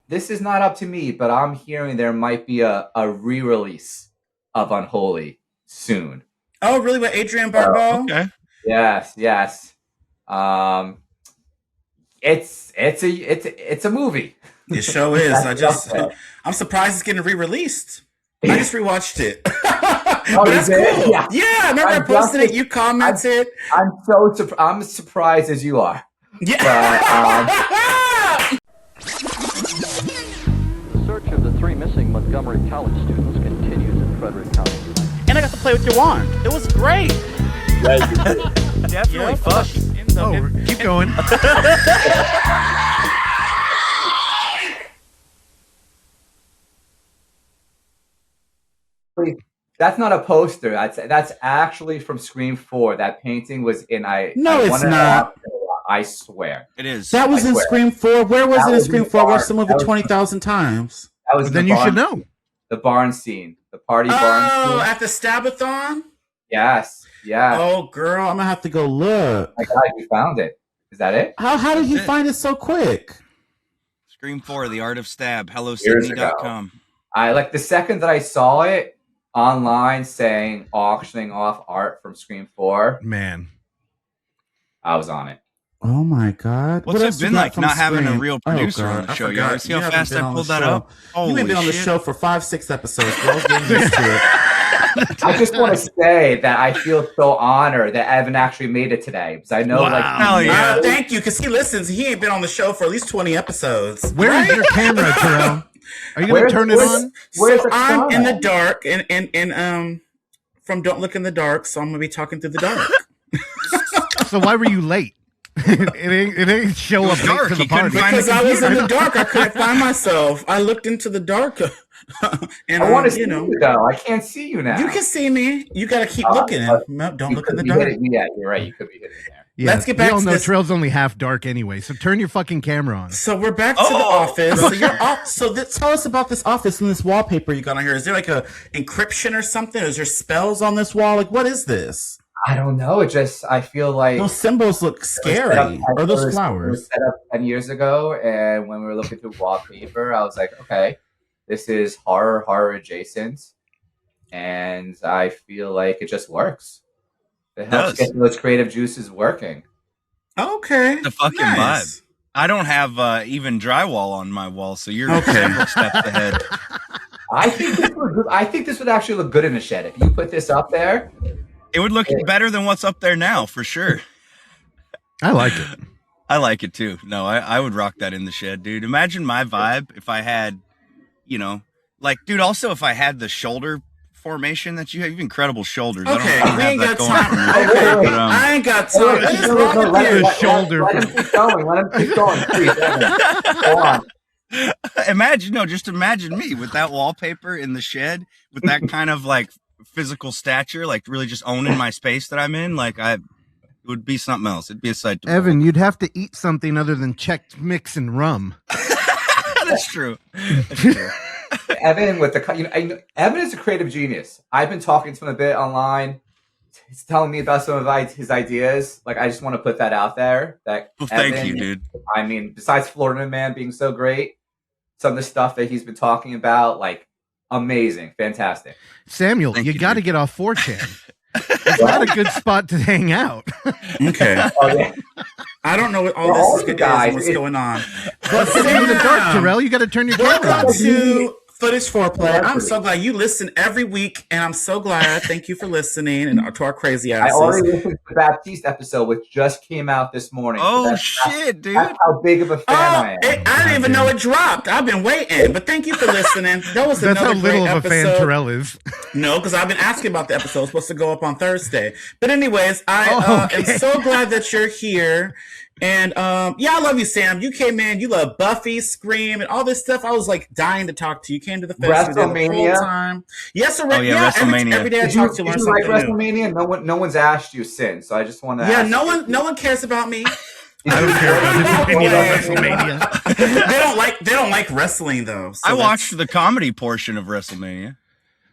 this is not up to me, but I'm hearing there might be a re-release of Unholy soon. Oh, really? With Adrienne Barbeau? Okay. Yes. It's a movie. It sure is. I'm surprised it's getting re-released. I just rewatched it. Oh, but that's cool. Yeah. I remember I posted it. You commented. I'm as surprised as you are. Yeah. The search of the 3 missing Montgomery College students continues in Frederick County. And I got to play with your wand. It was great. Definitely fun. Keep going. That's not a poster. That's actually from Scream 4. That painting was in it's not. I swear. It is. That was in Scream 4. Where was it in Scream 4? I watched the movie 20,000 times. That was then you should know. The barn scene. The party barn scene. Oh, at the Stabathon? Yes. Yeah. Oh, girl, I'm going to have to go look. My God, you found it. Is that it? How did you find it so quick? Scream 4, The Art of Stab, HelloSydney.com. I like the second that I saw it online saying auctioning off art from Scream 4. Man. I was on it. Oh my God. What's it been like not having a real producer on the show? You see how fast I pulled that up? You ain't been on the show for 5-6 episodes. Bro. I was getting used to it. I just want to say that I feel so honored that Evan actually made it today. Because I know, Hell yeah. Thank you, because he listens. He ain't been on the show for at least 20 episodes. Where is your camera, Terrell? Are you going to turn it on? I'm in the dark, and from Don't Look in the Dark, so I'm going to be talking through the dark. So why were you late? it ain't show up late to the party. Because I was in the dark. I couldn't find myself. I looked into the dark. And I want to see you, though. I can't see you now. You can see me. You got to keep looking. Don't look in the dark. Yeah, you're right. You could be hidden there. Yeah, let's get back to this. Terrell's only half dark anyway, so turn your fucking camera on. So we're back to the office. So tell us about this office and this wallpaper you got on here. Is there like a encryption or something? Is there spells on this wall? Like, what is this? I don't know. I feel like those symbols look scary. Or those flowers? It was set up 10 years ago, and when we were looking through wallpaper, I was like, okay, this is horror adjacent, and I feel like it just works. It helps get those creative juices working. Okay. The fucking vibe. I don't have even drywall on my wall, so you're several steps ahead. I think this would actually look good in the shed. If you put this up there, it would look better than what's up there now, for sure. I like it. I like it too. No, I would rock that in the shed, dude. Imagine my vibe if I had, dude, also if I had the shoulder formation that you have. You have incredible shoulders. Okay, I we ain't got time. I ain't got time. Let him keep going. Let him keep going. Please, go on. Just imagine me with that wallpaper in the shed, with that kind of like physical stature, like really just owning my space that I'm in. Like it would be something else. It'd be a sight to Evan, you'd have to eat something other than Chex Mix and rum. That's true. That's true. Evan Evan is a creative genius. I've been talking to him a bit online. He's telling me about some of his ideas. Like, I just want to put that out there. Thank you, dude. I mean, besides Florida Man being so great, some of the stuff that he's been talking about, like, amazing, fantastic. Samuel, you got to get off 4chan. It's not a good spot to hang out. Okay. Oh, yeah. I don't know what all this is, what's going on. But in the dark, Terrell, you got to turn your camera on. Welcome to Footage Foreplay. I'm so glad you listen every week, and I'm so glad. Thank you for listening and to our crazy asses. I already listened to the Baptiste episode, which just came out this morning. Oh, shit, dude. That's how big of a fan I am. I didn't even know it dropped. I've been waiting, but thank you for listening. That was That's another how little great of a fan Terrell is. No, because I've been asking about the episode. It's supposed to go up on Thursday. But anyways, I am so glad that you're here. And I love you, Sam. You came in, you love Buffy, Scream, and all this stuff. I was like dying to talk to you. You came to the festival the whole time. Yes, WrestleMania. Every day I talk to you, learn something WrestleMania? New. No one's asked you since, so I just want to. Yeah, no one cares about me. I don't care about his opinion on WrestleMania. They don't like wrestling though. So I watched the comedy portion of WrestleMania.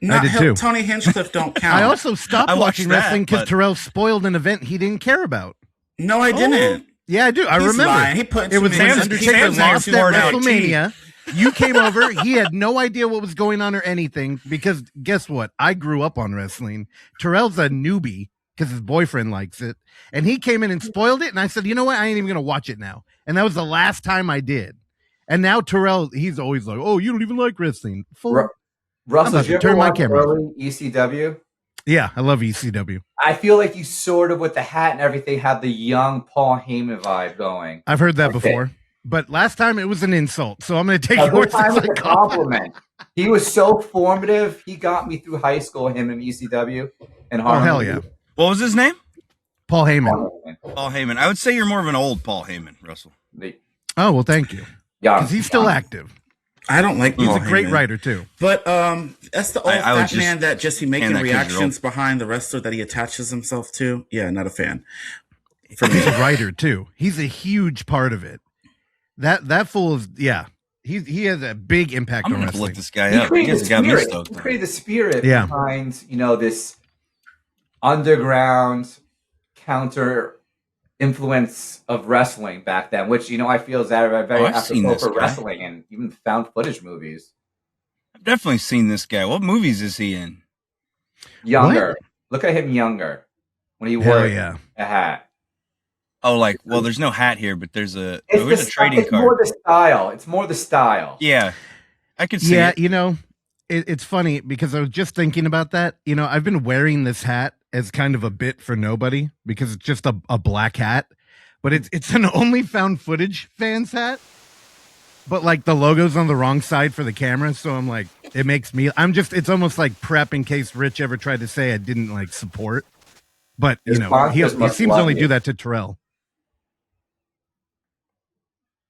I did too. Tony Hinchcliffe don't count. I also stopped watching wrestling because Terrell spoiled an event he didn't care about. No, I didn't. Yeah, I do. I remember. Lying. He put it was Undertaker lost at WrestleMania, You came over. He had no idea what was going on or anything because guess what? I grew up on wrestling. Terrell's a newbie because his boyfriend likes it. And he came in and spoiled it. And I said, you know what? I ain't even going to watch it now. And that was the last time I did. And now Terrell, he's always like, oh, you don't even like wrestling. Russell, did you ever turn my watch camera off. early ECW? Yeah, I love ECW. I feel like you sort of, with the hat and everything, have the young Paul Heyman vibe going. I've heard that before. But last time it was an insult, so I'm going to take Every yours time as it's a a compliment. He was so formative. He got me through high school, him and ECW. And Oh, hell yeah. What was his name? Paul Heyman. Paul Heyman. I would say you're more of an old Paul Heyman, Russell. Oh, well, thank you. Yeah. Because he's still active. I don't like He's Paul a great Heyman. writer, too. But that's the old fat just man that just he making that 'cause you're reactions behind the wrestler that he attaches himself to. Yeah, not a fan. For me, he's a writer, too. He's a huge part of it. That fool is, yeah. He has a big impact I'm on going to wrestling. look this guy up. He has got me stoked. He created the spirit Yeah. behind, this underground counter influence of wrestling back then, which, I feel is very I've seen apropos this for guy. wrestling and even found footage movies. I've definitely seen this guy. What movies is he in? Younger. Look at him younger when he Hell wore yeah. a hat. Oh, there's no hat here, but there's a trading It's card. more the style. It's more the style. Yeah, I could see Yeah, it. it's funny because I was just thinking about that. I've been wearing this hat as kind of a bit for nobody because it's just a black hat, but it's an only found footage fans hat. But like the logo's on the wrong side for the camera, so I'm like, it makes me. It's almost like prep in case Rich ever tried to say I didn't like support. But His he sponsors must seems to love only you. do that to Terrell.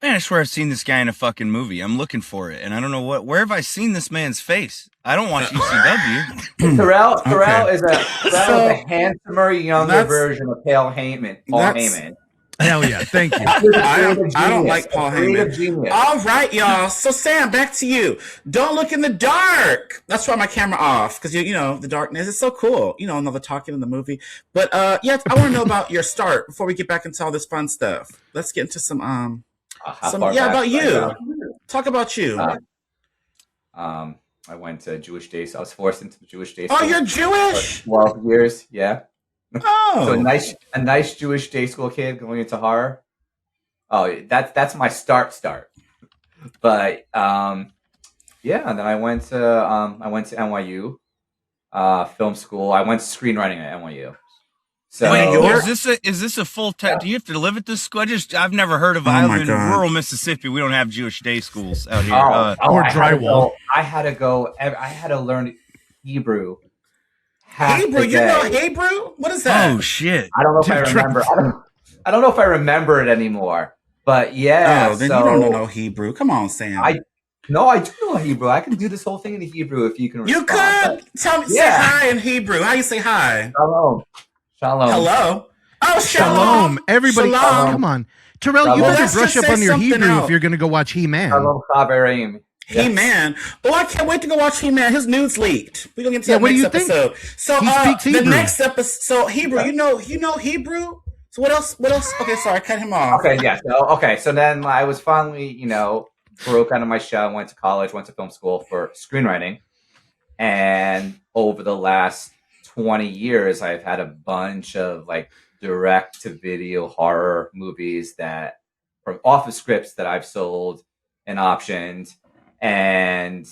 Man, I swear I've seen this guy in a fucking movie. I'm looking for it, and I don't know where have I seen this man's face? I don't watch ECW. Terrell is a handsomer, younger version of Paul Heyman. Hell yeah, thank you. I don't like Paul Creative Heyman. genius. All right, y'all. So Sam, back to you. Don't look in the dark. That's why my camera off because the darkness is so cool. Another talking in the movie. But yeah, I want to know about your start before we get back into all this fun stuff. Let's get into some about you. Talk about you. I went to Jewish day, so I was forced into the Jewish day. Oh, school you're Jewish? for 12 years, yeah. Oh, So a nice Jewish day school kid going into horror. Oh, that's my start. But yeah, and then I went to NYU film school. I went to screenwriting at NYU. So Wait, is this a full time? Do you have to live at this school? I've never heard of. I live in rural Mississippi. We don't have Jewish day schools out here. Or drywall. I had to learn Hebrew. Hebrew? You know Hebrew? What is that? Oh shit! I don't know if I remember. I don't know if I remember it anymore. But yeah. Oh, then you don't know Hebrew. Come on, Sam. I do know Hebrew. I can do this whole thing in Hebrew if you can respond. You could tell me. Say hi in Hebrew. How you say hi? Shalom. Hello. Oh, Shalom. Everybody, Shalom. come on. Terrell, you Shalom. better brush up on your Hebrew if you're going to go watch He-Man. Shalom Chaverim. He-Man. Oh, I can't wait to go watch He-Man. His nudes leaked. We're gonna get to that what do next you think? episode. So He speaks the Hebrew. next episode. So Hebrew. You know Hebrew. So what else? Okay, sorry, I cut him off. Okay, yeah. So then I was finally, broke out of my shell, went to college, went to film school for screenwriting. And over the last 20 years, I've had a bunch of direct to video horror movies from off of scripts that I've sold and optioned and,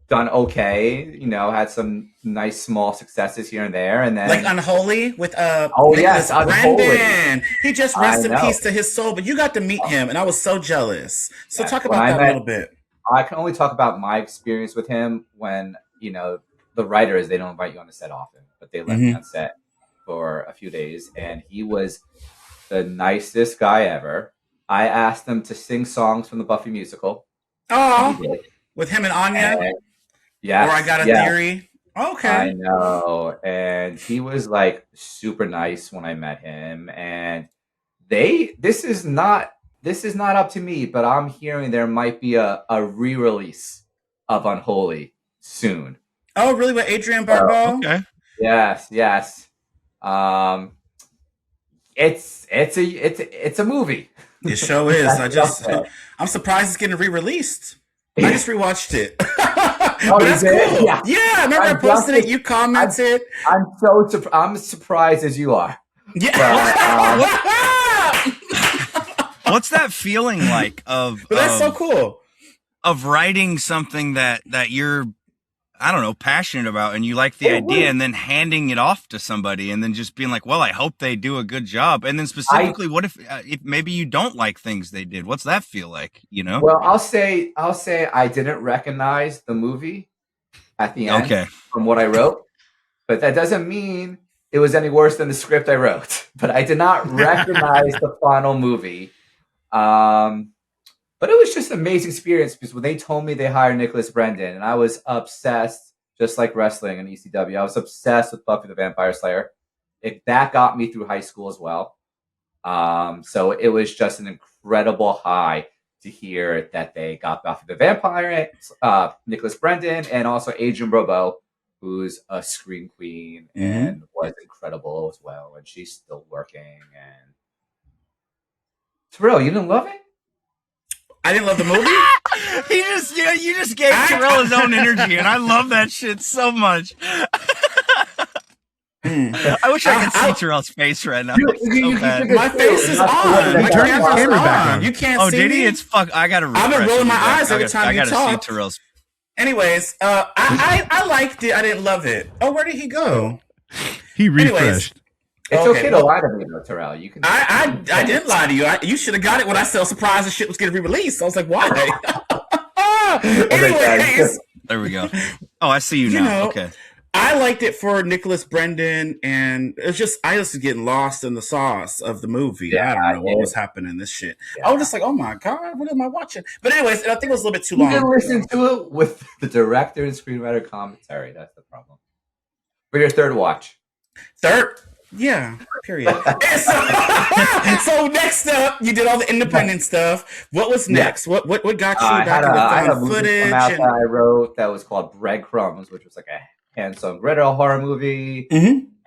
done okay, had some nice small successes here and there. And then Like Unholy with yes, Unholy. Brendan. He just rest in I know. peace to his soul, but you got to meet him and I was so jealous. So Yeah, talk when about I that met- a little bit. I can only talk about my experience with him when, the writers, they don't invite you on the set often, but they let me on set for a few days. And he was the nicest guy ever. I asked him to sing songs from the Buffy musical. Oh, He did. with him and Anya? And, yes, Or I Got a yes, Theory? Okay. I know. And he was super nice when I met him. And this is not up to me, but I'm hearing there might be a re-release of Unholy soon. Oh, really? With Adrian Barbeau? Okay. Yes. it's a movie. It sure is. That's I'm surprised it's getting re-released. I just rewatched it. Oh, But that's you did? cool. Yeah. Yeah, remember I posted it. You commented. I'm surprised as you are. Yeah. What's that feeling like of? But that's so cool. Of writing something that you're, I don't know, passionate about, and you like the idea, and then handing it off to somebody, and then just being like, well, I hope they do a good job. And then specifically, what if maybe you don't like things they did? What's that feel like? You know? Well, I'll say I didn't recognize the movie at the end from what I wrote, but that doesn't mean it was any worse than the script I wrote. But I did not recognize the final movie. But it was just an amazing experience because when they told me they hired Nicholas Brendan, and I was obsessed, just like wrestling and ECW, I was obsessed with Buffy the Vampire Slayer. That got me through high school as well. So it was just an incredible high to hear that they got Buffy the Vampire, Nicholas Brendan, and also Adrian Bravo, who's a scream queen and was incredible as well. And she's still working. And Terrell, you didn't love it? I didn't love the movie. You just gave Terrell his own energy, and I love that shit so much. I wish I could see Terrell's face right now. My face is on. My camera's on. You can't see me. Oh, did he? It's fuck. I gotta. I've been rolling my eyes every time you talk. I gotta see Terrell's. Anyways, I liked it. I didn't love it. Oh, where did he go? He refreshed. It's okay to lie to me, though, Terrell. You can. I didn't lie to you. You should have got it when I said surprised the shit was getting re-released. I was like, why? Anyways, there we go. Oh, I see you now. Okay. I liked it for Nicholas Brendan, and it's just I was getting lost in the sauce of the movie. Yeah, I don't know what was happening in this shit. Yeah. I was just like, oh my god, what am I watching? But anyways, I think it was a little bit too long. You can listen to it with the director and screenwriter commentary. That's the problem. For your third watch. Yeah, period. So next up, you did all the independent stuff. What was next? What got you back into film footage? That I wrote that was called Breadcrumbs, which was like a hands-on griddle horror movie,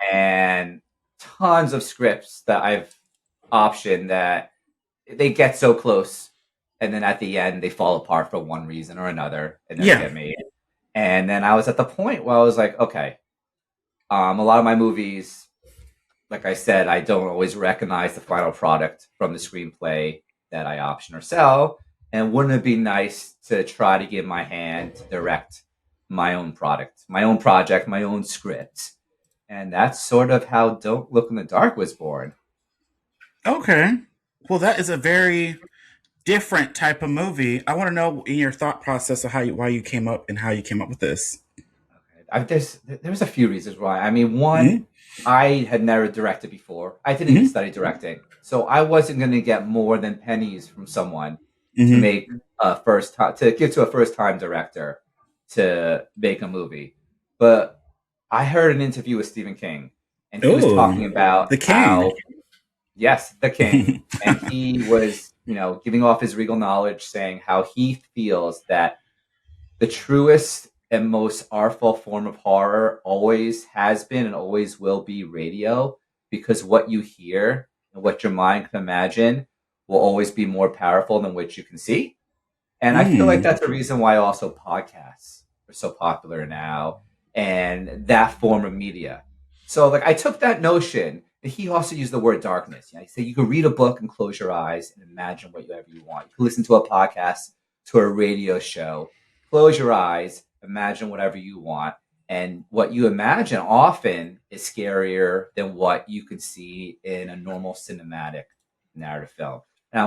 and tons of scripts that I've optioned that they get so close, and then at the end they fall apart for one reason or another, and then get made. And then I was at the point where I was like, okay, a lot of my movies, like I said, I don't always recognize the final product from the screenplay that I option or sell. And wouldn't it be nice to try to give my hand to direct my own product, my own project, my own script? And that's sort of how Don't Look in the Dark was born. Okay. Well, that is a very different type of movie. I want to know in your thought process of why you came up and how you came up with this. Okay. There's a few reasons why. I mean, one, I had never directed before. I didn't even study directing. So I wasn't going to get more than pennies from someone to make to give to a first-time director to make a movie. But I heard an interview with Stephen King, and he was talking about the King. The King. And he was, giving off his regal knowledge, saying how he feels that the truest and most artful form of horror always has been and always will be radio, because what you hear and what your mind can imagine will always be more powerful than what you can see. And I feel like that's a reason why also podcasts are so popular now and that form of media. So I took that notion, and he also used the word darkness. He said you can read a book and close your eyes and imagine whatever you want. You can listen to a podcast, to a radio show, close your eyes, imagine whatever you want. And what you imagine often is scarier than what you could see in a normal cinematic narrative film. And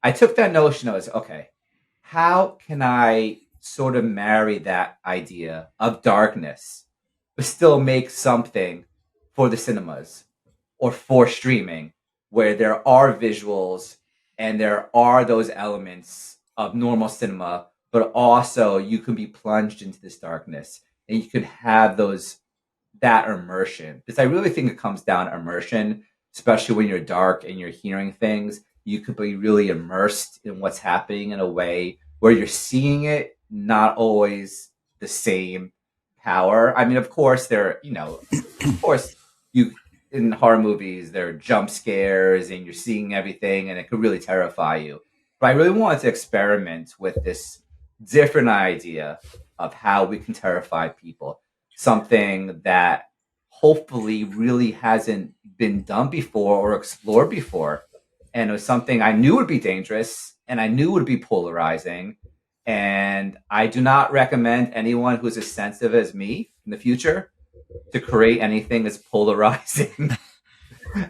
I took that notion, I was, okay, how can I sort of marry that idea of darkness, but still make something for the cinemas or for streaming where there are visuals and there are those elements of normal cinema, but also you can be plunged into this darkness and you can have that immersion. Because I really think it comes down to immersion, especially when you're dark and you're hearing things. You could be really immersed in what's happening in a way where you're seeing it not always the same power. I mean, of course, in horror movies, there are jump scares and you're seeing everything and it could really terrify you. But I really wanted to experiment with this different idea of how we can terrify people. Something that hopefully really hasn't been done before or explored before. And it was something I knew would be dangerous and I knew would be polarizing. And I do not recommend anyone who's as sensitive as me in the future to create anything as polarizing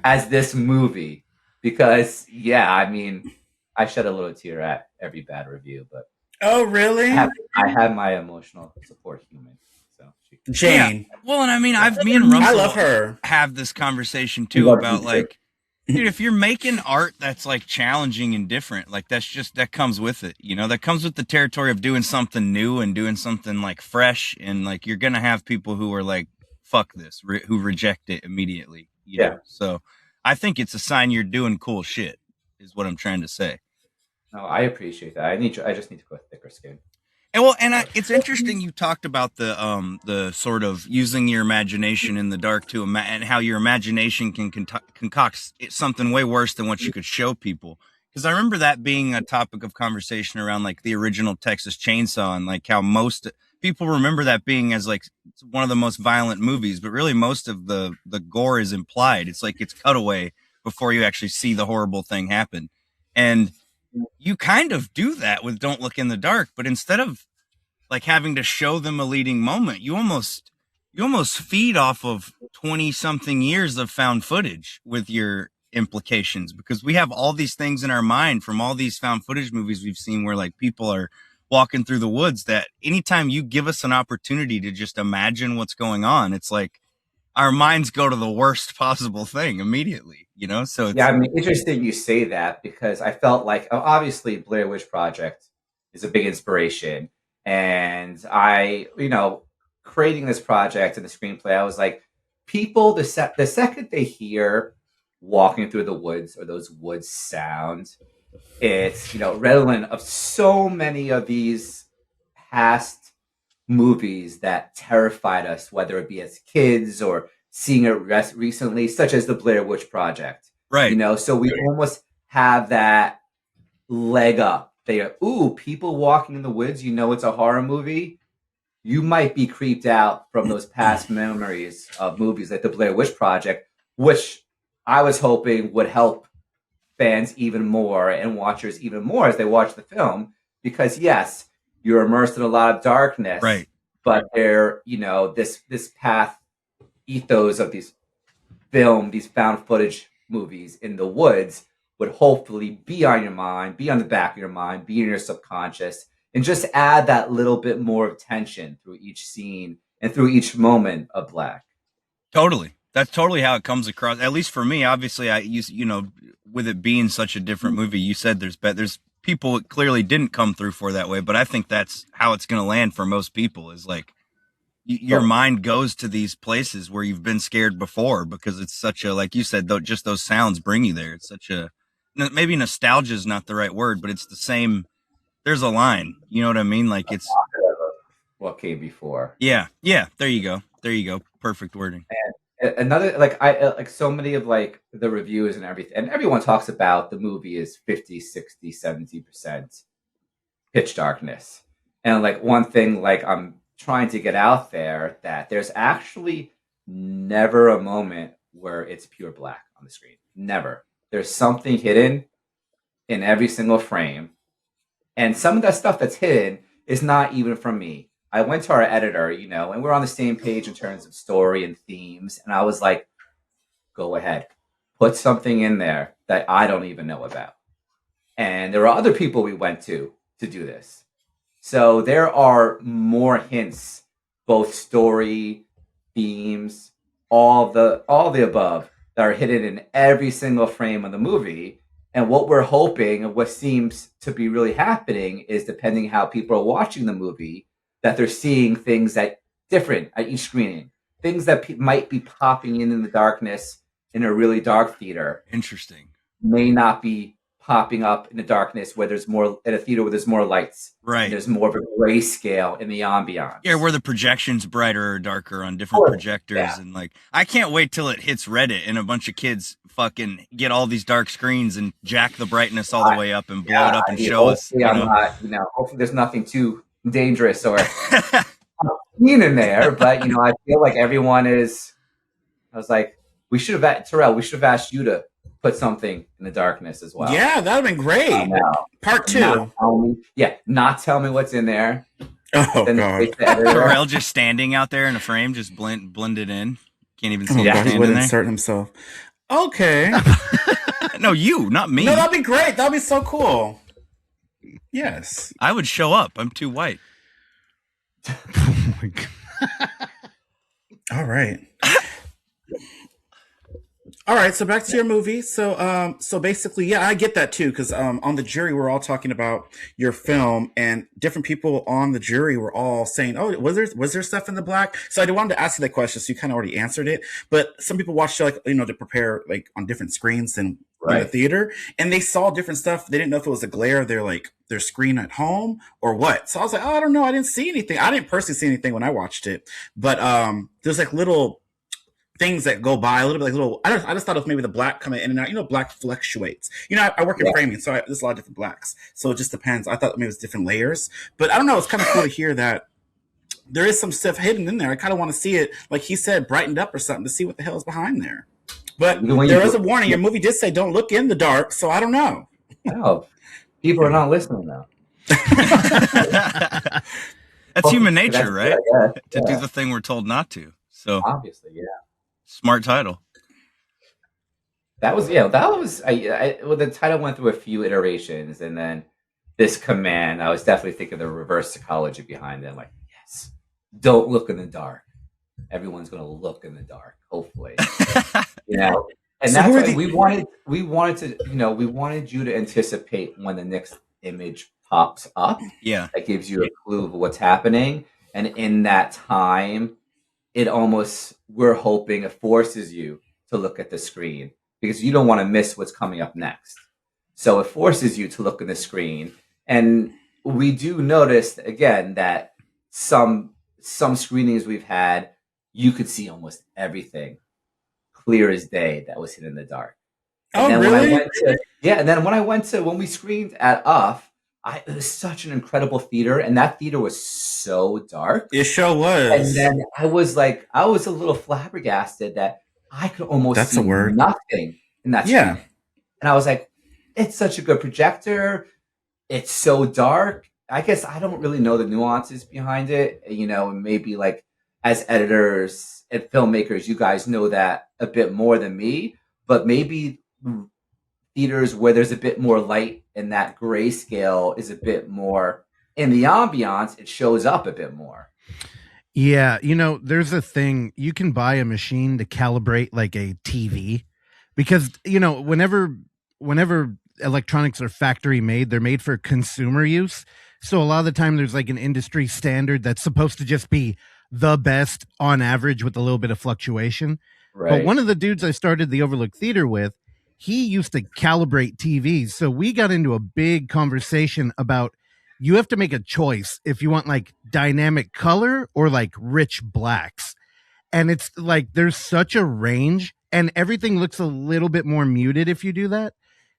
as this movie. Because, yeah, I mean, I shed a little tear at every bad review, but Oh, really? I have my emotional support human. So Jane. Yeah. Well, and I mean, me and Russell I love her. have this conversation too Love about you, like, dude, if you're making art that's like challenging and different, like that comes with it, you know, that comes with the territory of doing something new and doing something like fresh. And like, you're going to have people who are like, fuck this, who reject it immediately. You know? So I think it's a sign you're doing cool shit is what I'm trying to say. no, I appreciate that. I just need to go with thicker skin. And well, and it's interesting you talked about the sort of using your imagination in the dark to and how your imagination can concoct something way worse than what you could show people. Because I remember that being a topic of conversation around like the original Texas Chainsaw and like how most people remember that being as like one of the most violent movies, but really most of the gore is implied. It's like it's cutaway before you actually see the horrible thing happen. And you kind of do that with Don't Look in the Dark, but instead of like having to show them a leading moment, you almost feed off of 20 something years of found footage with your implications, because we have all these things in our mind from all these found footage movies we've seen where like people are walking through the woods, that anytime you give us an opportunity to just imagine what's going on, it's like our minds go to the worst possible thing immediately, you know? So it's, yeah, I mean, interesting you say that because I felt like obviously Blair Witch Project is a big inspiration. And I, creating this project and the screenplay, I was like, people, the second they hear walking through the woods or those woods sounds, it's, redolent of so many of these past movies that terrified us, whether it be as kids or seeing it recently, such as the Blair Witch Project. right. So we almost have that leg up. They are, ooh, people walking in the woods, it's a horror movie. You might be creeped out from those past memories of movies like the Blair Witch Project, which I was hoping would help fans even more and watchers even more as they watch the film. Because yes, you're immersed in a lot of darkness, Right. but they're, this path ethos of these found footage movies in the woods would hopefully be on your mind, be on the back of your mind, be in your subconscious, and just add that little bit more of tension through each scene and through each moment of Black. Totally. That's totally how it comes across. At least for me, obviously, with it being such a different movie, you said there's people it clearly didn't come through for that way, but I think that's how it's going to land for most people is like your mind goes to these places where you've been scared before because it's such a, like you said, just those sounds bring you there. It's such a, maybe nostalgia is not the right word, but it's the same. There's a line, you know what I mean? Like it's what came before. Yeah. There you go. Perfect wording. And another, like so many of like the reviews and everything, and everyone talks about the movie is 50, 60, 70% pitch darkness. And like one thing, like I'm trying to get out there that there's actually never a moment where it's pure black on the screen. Never. There's something hidden in every single frame. And some of that stuff that's hidden is not even from me. I went to our editor, and we're on the same page in terms of story and themes. And I was like, go ahead, put something in there that I don't even know about. And there are other people we went to do this. So there are more hints, both story, themes, all the above that are hidden in every single frame of the movie. And what we're hoping and what seems to be really happening is, depending how people are watching the movie, that they're seeing things that different at each screening, things that might be popping in the darkness in a really dark theater. Interesting. May not be popping up in the darkness where there's more in a theater where there's more lights. Right. And there's more of a grayscale in the ambiance. Yeah, where the projection's brighter or darker on different projectors. And like, I can't wait till it hits Reddit and a bunch of kids fucking get all these dark screens and jack the brightness all the way up and blow it up and show us. Hopefully there's nothing too dangerous or obscene in there, but I feel like everyone is. I was like, we should have asked you to put something in the darkness as well. Yeah, that would have been great. Part 2. Not tell me what's in there. Oh, God. Terrell just standing out there in a frame, just blended in. Can't even see him God, he standing would there. insert himself. Okay. No, you, not me. No, that'd be great. That'd be so cool. Yes. I would show up. I'm too white. Oh my God. All right. All right, so back to your movie. So basically, yeah, I get that too, because on the jury, we're all talking about your film, and different people on the jury were all saying, "Oh, was there stuff in the black?" So I wanted to ask you that question, so you kind of already answered it. But some people watched it, to prepare like on different screens than in the theater, and they saw different stuff. They didn't know if it was a glare of their screen at home or what. So I was like, "Oh, I don't know. I didn't see anything. I didn't personally see anything when I watched it, but there's like little things that go by a little bit, like little. I just thought it was maybe the black coming in and out. Black fluctuates. I work in framing, so there's a lot of different blacks. So it just depends. I thought maybe it was different layers, but I don't know. It's kind of cool to hear that there is some stuff hidden in there. I kind of want to see it, like he said, brightened up or something to see what the hell is behind there. But there is a warning. Your movie did say don't look in the dark, so I don't know. No, people are not listening now. That's human nature, right? To do the thing we're told not to. So obviously, yeah. Smart title. That was the title went through a few iterations, and then this command, I was definitely thinking the reverse psychology behind it. Like, yes, don't look in the dark. Everyone's going to look in the dark, hopefully. And so that's what we wanted you to anticipate when the next image pops up. Yeah. That gives you a clue of what's happening. And in that time, we're hoping it forces you to look at the screen because you don't want to miss what's coming up next. So it forces you to look at the screen. And we do notice, again, that some screenings we've had, you could see almost everything clear as day that was hidden in the dark. And then really? When we screened at UF, it was such an incredible theater, and that theater was so dark. It sure was. And then I was a little flabbergasted that I could almost see nothing in that screen. Yeah. And I was like, it's such a good projector. It's so dark. I guess I don't really know the nuances behind it. Maybe like as editors and filmmakers, you guys know that a bit more than me, but maybe theaters where there's a bit more light and that grayscale is a bit more in the ambiance, it shows up a bit more. Yeah, there's a thing, you can buy a machine to calibrate like a TV because, whenever electronics are factory made, they're made for consumer use. So a lot of the time there's like an industry standard that's supposed to just be the best on average with a little bit of fluctuation. Right. But one of the dudes I started the Overlook Theater with, he used to calibrate TVs. So we got into a big conversation about you have to make a choice if you want like dynamic color or like rich blacks. And it's like there's such a range and everything looks a little bit more muted if you do that.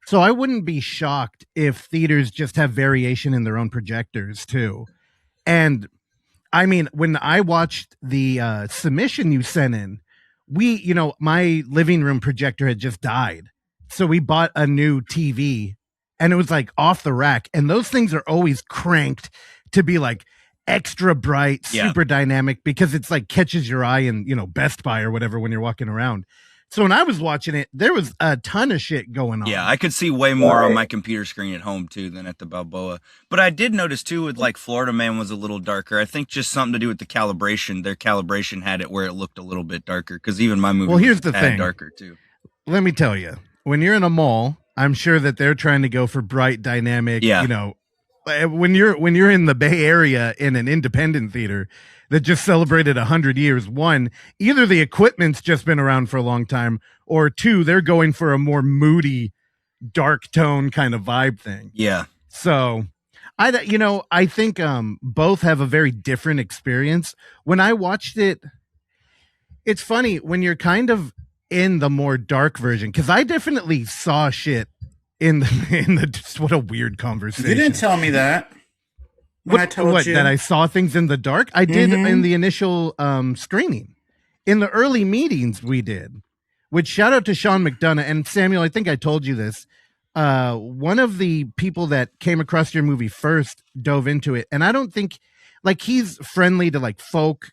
So I wouldn't be shocked if theaters just have variation in their own projectors too. And I mean, when I watched the submission you sent in, my living room projector had just died. So we bought a new TV and it was like off the rack. And those things are always cranked to be like extra bright, super dynamic because it's like catches your eye in, Best Buy or whatever when you're walking around. So when I was watching it, there was a ton of shit going on. Yeah, I could see way more on my computer screen at home too than at the Balboa. But I did notice too with like Florida Man was a little darker. I think just something to do with the calibration. Their calibration had it where it looked a little bit darker because even my movie here's the thing. Darker too. Let me tell you, when you're in a mall, I'm sure that they're trying to go for bright, dynamic, when you're in the Bay Area in an independent theater that just celebrated 100 years, one, either the equipment's just been around for a long time, or two, they're going for a more moody, dark tone kind of vibe thing. Yeah. So I think both have a very different experience. When I watched it, it's funny when you're kind of in the more dark version, because I definitely saw shit in the just what a weird conversation. You didn't tell me that. When I told you that I saw things in the dark. I did in the initial screening. In the early meetings we did, which shout out to Sean McDonough and Samuel. I think I told you this. One of the people that came across your movie first dove into it, and I don't think like he's friendly to like folk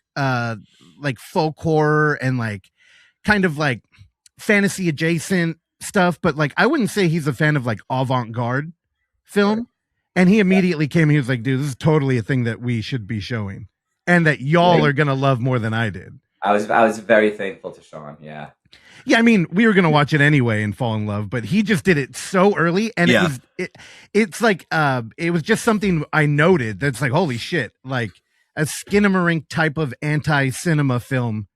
horror and like kind of like fantasy adjacent stuff, but like I wouldn't say he's a fan of like avant-garde film. Right. And he immediately came. He was like, "Dude, this is totally a thing that we should be showing, and that y'all are gonna love more than I did." I was very thankful to Sean. Yeah. Yeah, I mean, we were gonna watch it anyway and fall in love, but he just did it so early, and it's like it was just something I noted that's like, holy shit, like a Skinamarink type of anti-cinema film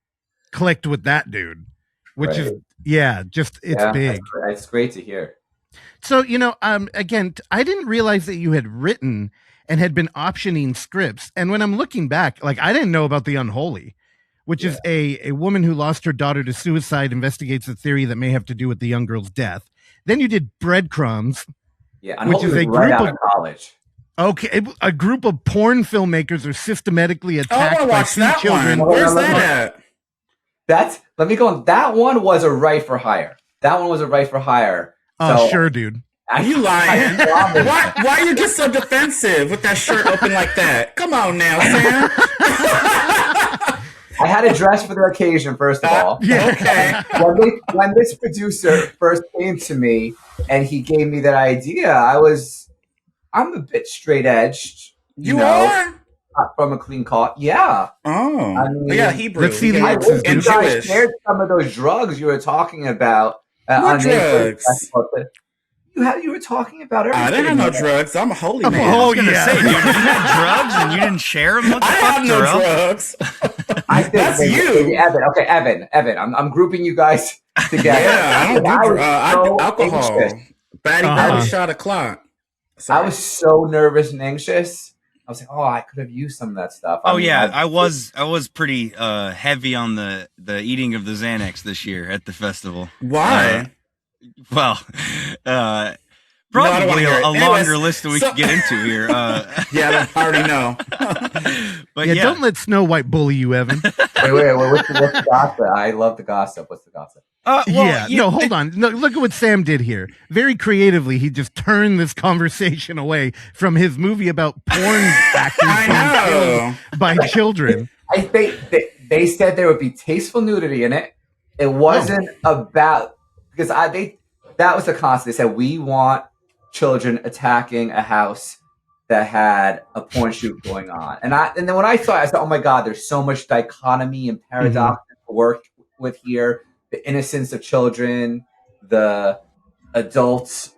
clicked with that dude, which is it's big. It's great to hear. So, again, I didn't realize that you had written and had been optioning scripts. And when I'm looking back, like I didn't know about the Unholy, which is a woman who lost her daughter to suicide, investigates a theory that may have to do with the young girl's death. Then you did Breadcrumbs, which is a group of college. Okay, a group of porn filmmakers are systematically attacked by two children. Where's that at? Let me go on. That one was a right for hire. Oh, sure, dude. Are you lying? Why you get so defensive with that shirt open like that? Come on now, Sam. I had a dress for the occasion, first of all. Okay. When this producer first came to me and he gave me that idea, I'm a bit straight edged. You are? From a clean cut. Yeah. Oh. I mean, yeah, Hebrew. Let's see the Jewish. You guys shared some of those drugs you were talking about. What drugs? You were talking about everything. I didn't have no drugs. I'm a holy man. I was gonna say, dude, you had drugs and you didn't share them. What the fuck, have no drugs. I think that's you, Evan. Okay, Evan. I'm grouping you guys together. Yeah, I do alcohol. Batty shot o'clock. I was so nervous and anxious. I was like, oh, I could have used some of that stuff. I was pretty heavy on the eating of the Xanax this year at the festival. Why? Probably a longer list that we could get into here. Yeah, I already know. But don't let Snow White bully you, Evan. Wait, what's the gossip? I love the gossip. What's the gossip? Hold on. No, look at what Sam did here. Very creatively, he just turned this conversation away from his movie about porn actors being killed by children. I think they said there would be tasteful nudity in it. It wasn't about because that was the concept. They said we want children attacking a house that had a porn shoot going on, and then when I saw it, I said, "Oh my God, there's so much dichotomy and paradox to work with here." The innocence of children, the adults,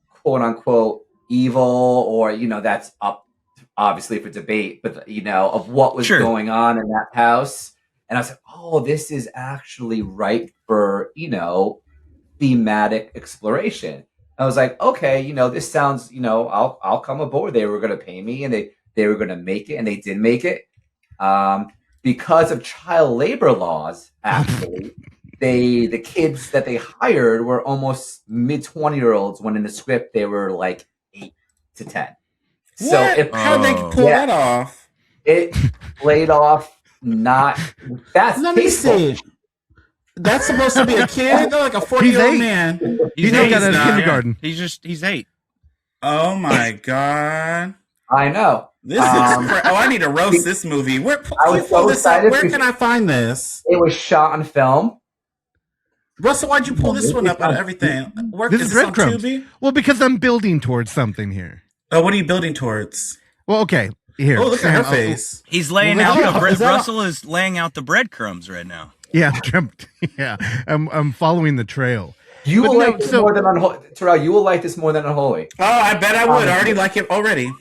quote unquote, evil, or that's up obviously for debate, but of what was going on in that house. And I was like, oh, this is actually ripe for thematic exploration. I was like, okay, this sounds, I'll come aboard. They were going to pay me, and they were going to make it, and they did make it. Because of child labor laws, actually. The kids that they hired were almost mid-20-year-olds when in the script they were like 8 to 10. What? So how did they pull that off? It played off not. Let me see. That's supposed to be a kid? They're like a 40-year-old man. He's not got out of kindergarten. Yeah. He's 8. Oh my God. I know. This is I need to roast this movie. Where can I find this? It was shot on film. Russell, why'd you pull this one up out of everything? This is Breadcrumbs. Well, because I'm building towards something here. Oh, what are you building towards? Well, okay. Here. Oh, look at her face. He's laying out Russell is laying out the breadcrumbs right now. Yeah, I'm following the trail. You will like this more than Unholy. Terrell, you will like this more than Unholy. Oh, I bet I would. I already like it already.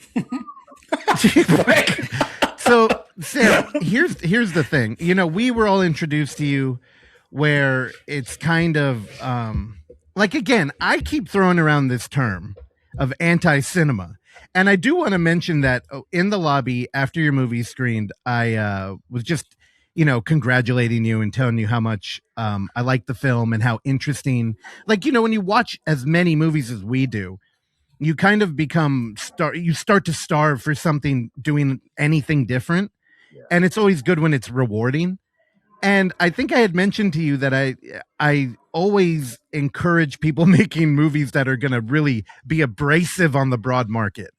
So, Sam, here's the thing. We were all introduced to you where it's kind of like, again, I keep throwing around this term of anti-cinema. And I do want to mention that in the lobby after your movie screened, I was just, congratulating you and telling you how much I like the film and how interesting, like, when you watch as many movies as we do, you kind of you start to starve for something, doing anything different. Yeah. And it's always good when it's rewarding. And I think I had mentioned to you that I always encourage people making movies that are going to really be abrasive on the broad market.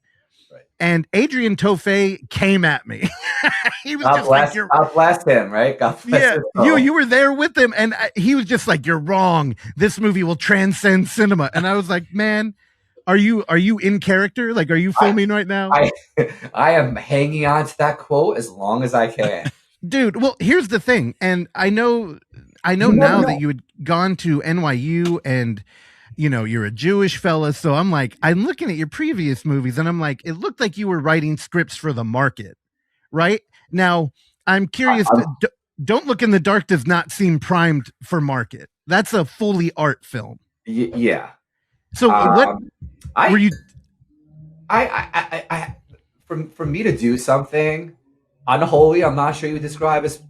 Right. And Adrian Tofay came at me. He was God bless him, right? God bless him. You were there with him, and he was just like, "You're wrong. This movie will transcend cinema." And I was like, "Man, are you in character? Like, are you filming right now?" I am hanging on to that quote as long as I can. Dude, well, here's the thing, and I know now that you had gone to NYU and you're a Jewish fella, so I'm looking at your previous movies and I'm like, it looked like you were writing scripts for the market, right? Now, I'm curious, Don't Look in the Dark does not seem primed for market. That's a fully art film. Yeah. So what were you for me to do something Unholy, I'm not sure you would describe as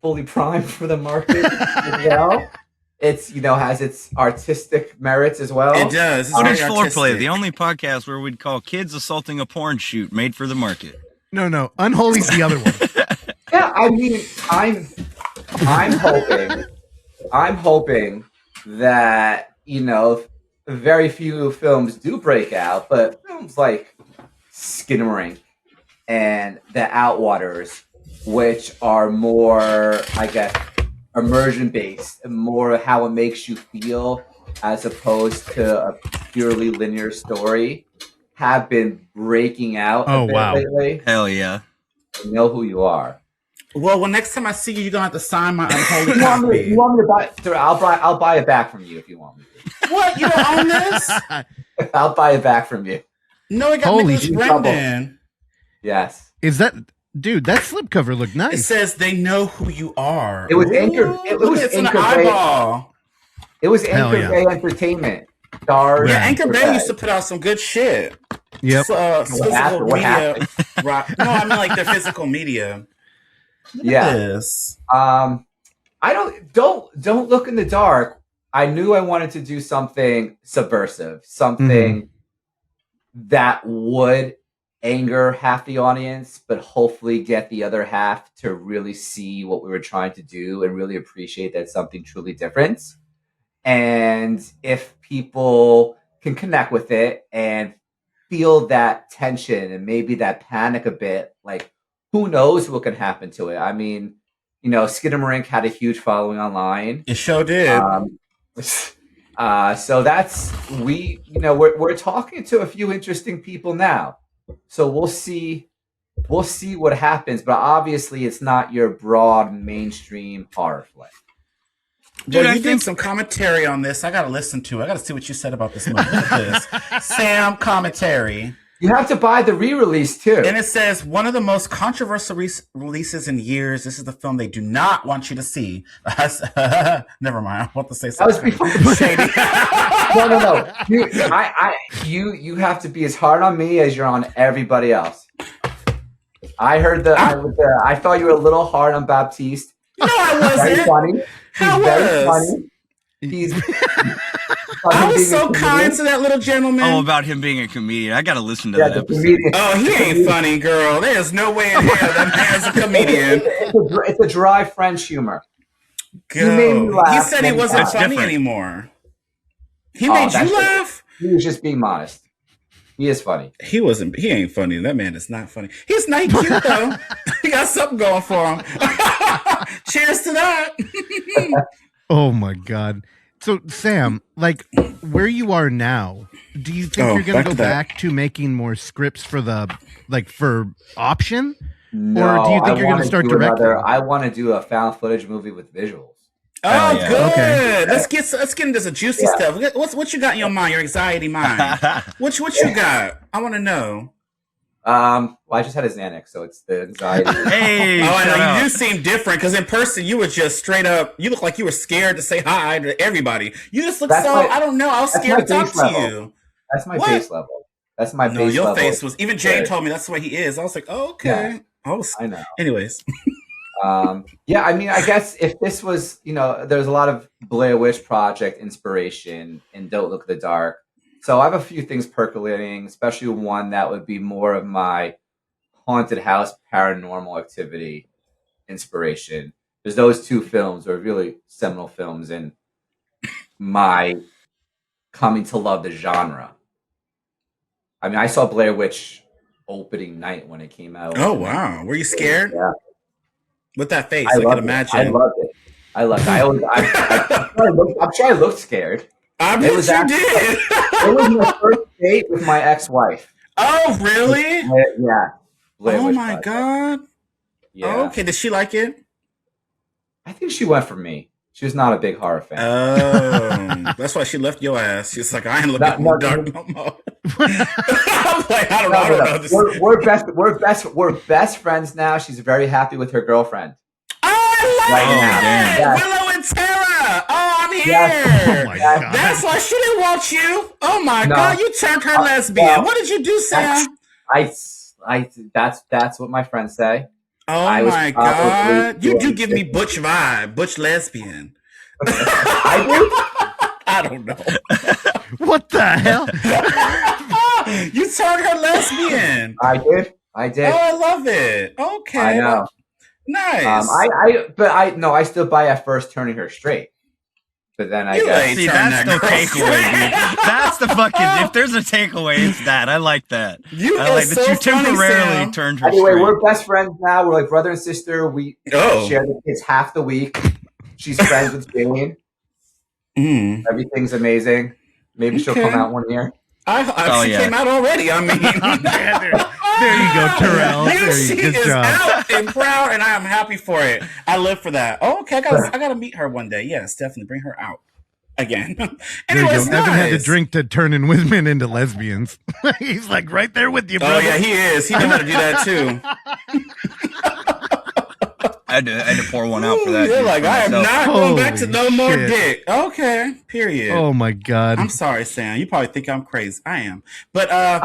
fully primed for the market as well. It's has its artistic merits as well. It does. What is Foreplay? The only podcast where we'd call kids assaulting a porn shoot made for the market. No. Unholy's the other one. Yeah, I mean, I'm hoping that very few films do break out, but films like Skinnering and The Outwaters, which are more, I guess, immersion based and more how it makes you feel as opposed to a purely linear story, have been breaking out a bit lately. Hell yeah. I know who you are. Well, next time I see you, you're gonna have to sign my Unholy copy. You want me to buy? I'll buy it back from you if you want me to. What? You don't own this? I'll buy it back from you. No, it got Nicholas Brendan. Yes. Is that, dude? That slipcover looked nice. It says they know who you are. It was Anchor. It was Anchor Bay. It was Anchor Bay Entertainment. Stars. Yeah, Anchor Bay used to put out some good shit. Yep. Physical media. Right. No, I mean like their physical media. Yes. I don't look in the dark. I knew I wanted to do something subversive, something that would anger half the audience, but hopefully get the other half to really see what we were trying to do and really appreciate that something truly different. And if people can connect with it and feel that tension and maybe that panic a bit, like who knows what can happen to it? I mean, Skinamarink had a huge following online. It sure did. So that's we're talking to a few interesting people now. So we'll see what happens, but obviously it's not your broad mainstream horror flick. Dude, well, you did some commentary on this. I gotta listen to it. I gotta see what you said about this movie. Look at this. Sam commentary. You have to buy the re-release too. And it says, one of the most controversial releases in years. This is the film they do not want you to see. Never mind. I want to say something shady. No. You have to be as hard on me as you're on everybody else. I heard I thought you were a little hard on Baptiste. No, I wasn't. Very funny. He's very funny. I was so kind to that little gentleman. Oh, about him being a comedian. I gotta listen to that episode. Oh, he ain't funny, girl. There's no way in hell that man's a comedian. It's a dry French humor. He said he wasn't funny anymore. He made you laugh? He was just being modest. He is funny. He ain't funny. That man is not funny. He's not cute though. He got something going for him. Cheers to that. Oh my God. So Sam, like where you are now, do you think you're going to go back to making more scripts for for option? No, or do you think you're going to start directing? I want to do a found footage movie with visuals. Oh, yeah. Good. Okay. Let's get into some juicy stuff. What you got in your mind? Your anxiety mind. What you got? I want to know. Well, I just had a Xanax, so it's the anxiety. Hey, Oh, I shut know. up. You do seem different because in person you were just straight up. You look like you were scared to say hi to everybody. You just look That's so. my- I don't know. I was that's scared to my talk base to level. you. That's my What? base level. That's my No, base your level. face was. Even Jane Good. told me that's the way he is. I was like, oh, okay. I know. Anyways. Yeah, I mean, I guess if this was, there's a lot of Blair Witch Project inspiration in Don't Look at the Dark. So I have a few things percolating, especially one that would be more of my haunted house paranormal activity inspiration. Because those two films are really seminal films in my coming to love the genre. I mean, I saw Blair Witch opening night when it came out. Oh wow, were you scared? Yeah. With that face, I I can loved it. imagine. I loved it. I'm sure I looked scared. I bet you did. It was my first date with my ex-wife. Oh really? Yeah. Blair Oh Witch my Project. god. Yeah. Okay, did she like it? I think she went for me. She was not a big horror fan. Oh, that's why she left your ass. She's like, I ain't looking at the dark no more. I'm like, I don't know. We're best friends now. She's very happy with her girlfriend. Oh, I like that. Yes. Willow and Tara. Oh, I'm here. Yes. Oh my God. That's why she didn't want you. Oh my No. god, you turned her lesbian. well, What did you do, Sam? That's what my friends say. Oh I was my probably god, you do doing give me it. butch vibe, butch lesbian. I do. I don't know. What the hell? You turned her lesbian. I did. Oh, I love it. Okay, I know. nice. I stood by at first turning her straight. But then I You guess ain't See, turn that's that the girl takeaway, straight. dude. That's the fucking. If there's a takeaway, it's that. I like that. You I are like so that you funny, temporarily Sam. turned her anyway, straight. we're best friends now. We're like brother and sister. We Oh. share the kids half the week. She's friends with Jane. Mm. Everything's amazing. Maybe she'll Okay. come out one year. She came out already. I mean, There you go, Terrell. She Good is job. out and proud, and I am happy for it. I live for that. Oh, okay, I gotta meet her one day. Yes, definitely bring her out again. There you Anyways, go. Evan had to nice. drink to turning women into lesbians. He's like right there with you, brother. Oh yeah, he is. He know how to do that too. I had to pour one out for that. You're dude, like, for I am myself. not going back to Holy no more shit. dick. Okay, period. Oh my God. I'm sorry, Sam. You probably think I'm crazy. I am, but I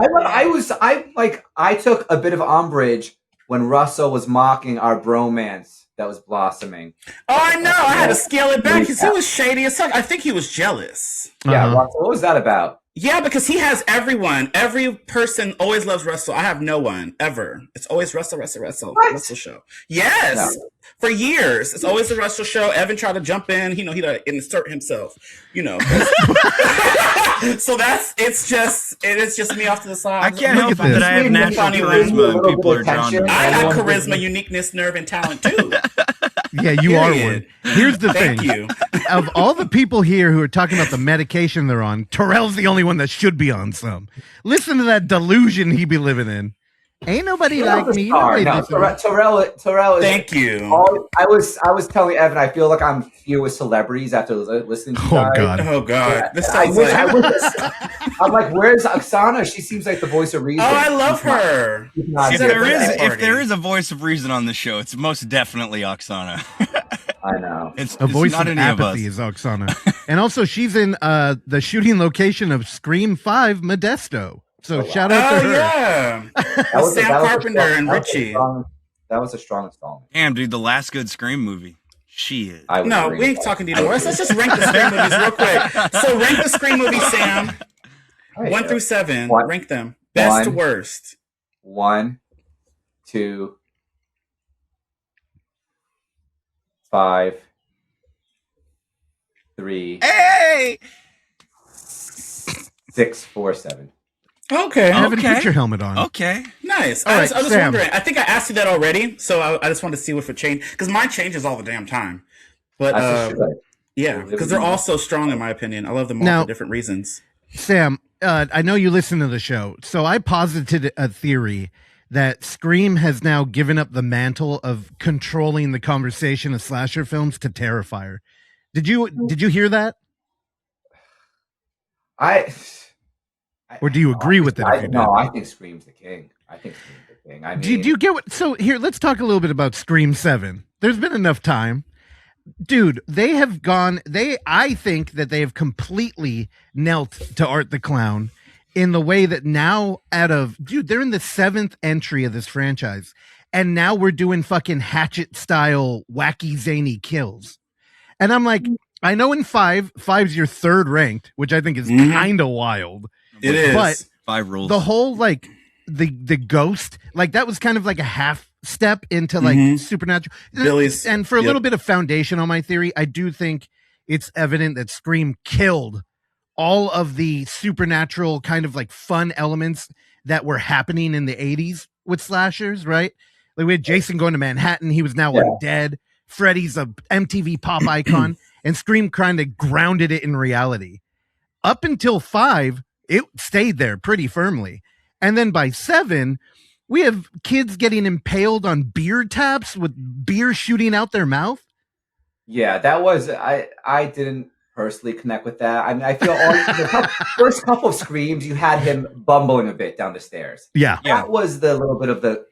took a bit of umbrage when Russell was mocking our bromance that was blossoming. oh, I know. I had to scale it back because he was shady as fuck. I think he was jealous. Yeah, Uh-huh. Russell, what was that about? Yeah, because he has everyone. Every person always loves Russell. I have no one ever. It's always Russell. What? Russell show. Yes, for years. It's always the Russell show. Evan tried to jump in. He'd insert himself. So it's just me off to the side. I can't Look help at it that this. I have natural Funny charisma and little people bit are drawn to attention. me. I have Everyone charisma, gives uniqueness, nerve, and talent too. Yeah, you are Period. one. Here's the Thank thing. you. Of all the people here who are talking about the medication they're on, Terrell's the only one that should be on some. Listen to that delusion he be living in. Ain't nobody like me. Nobody No, listen to me. Terrell is. Thank you. I was telling Evan, I feel like I'm here with celebrities after listening to you Oh guys. God. Oh God, this I sounds wish, like. I'm like, where's Oksana? She seems like the voice of reason. Oh, I love her. She's not If here there for is, that. if there is a voice of reason on the show, it's most definitely Oksana. I know. It's A voice not of any of us. apathy is Oksana. And also she's in the shooting location of Scream 5 Modesto. So shout out to Oh her. yeah, Sam Carpenter and Richie. That was a strong installment. Damn, dude, the last good Scream movie. Shit. I would No, agree we ain't with talking to you anymore. Let's just rank the Scream movies real quick. So rank the Scream movies, Sam. that. 1 through 7. One. Rank them. Best to One. worst. 1, 2, 5, 3, Hey! 6, 4, 7. Okay. Evan, Okay. put your helmet on. Okay. Nice. All I right, was Sam. wondering. I think I asked you that already, so I just wanted to see if it changed because mine changes all the damn time. But That's just yeah, because they're all so strong in my opinion. I love them all Now- for different reasons. Sam, I know you listen to the show. So I posited a theory that Scream has now given up the mantle of controlling the conversation of slasher films to Terrifier. Did you hear that? I Or do you agree with it? If you did? No, I think Scream's the king. I think Scream's the king. I mean, Do you get what? So here, let's talk a little bit about Scream 7. There's been enough time. Dude, they have gone, I think that they have completely knelt to Art the Clown in the way that now they're in the 7th entry of this franchise. And now we're doing fucking Hatchet style wacky zany kills. And I'm like, I know in 5's your 3rd ranked, which I think is kind of wild. It is. But 5 rules. The whole like the ghost, like that was kind of like a half step into like supernatural. Billy's, and for a little bit of foundation on my theory, I do think it's evident that Scream killed all of the supernatural kind of like fun elements that were happening in the 80s with slashers, right? Like we had Jason going to Manhattan, he was now undead. Freddy's a MTV pop icon, and Scream kind of grounded it in reality. Up until 5, it stayed there pretty firmly. And then by 7, we have kids getting impaled on beer taps with beer shooting out their mouth. Yeah, that was I didn't personally connect with that. I mean, I feel all the first couple of Screams, you had him bumbling a bit down the stairs. Yeah. That was the little bit of the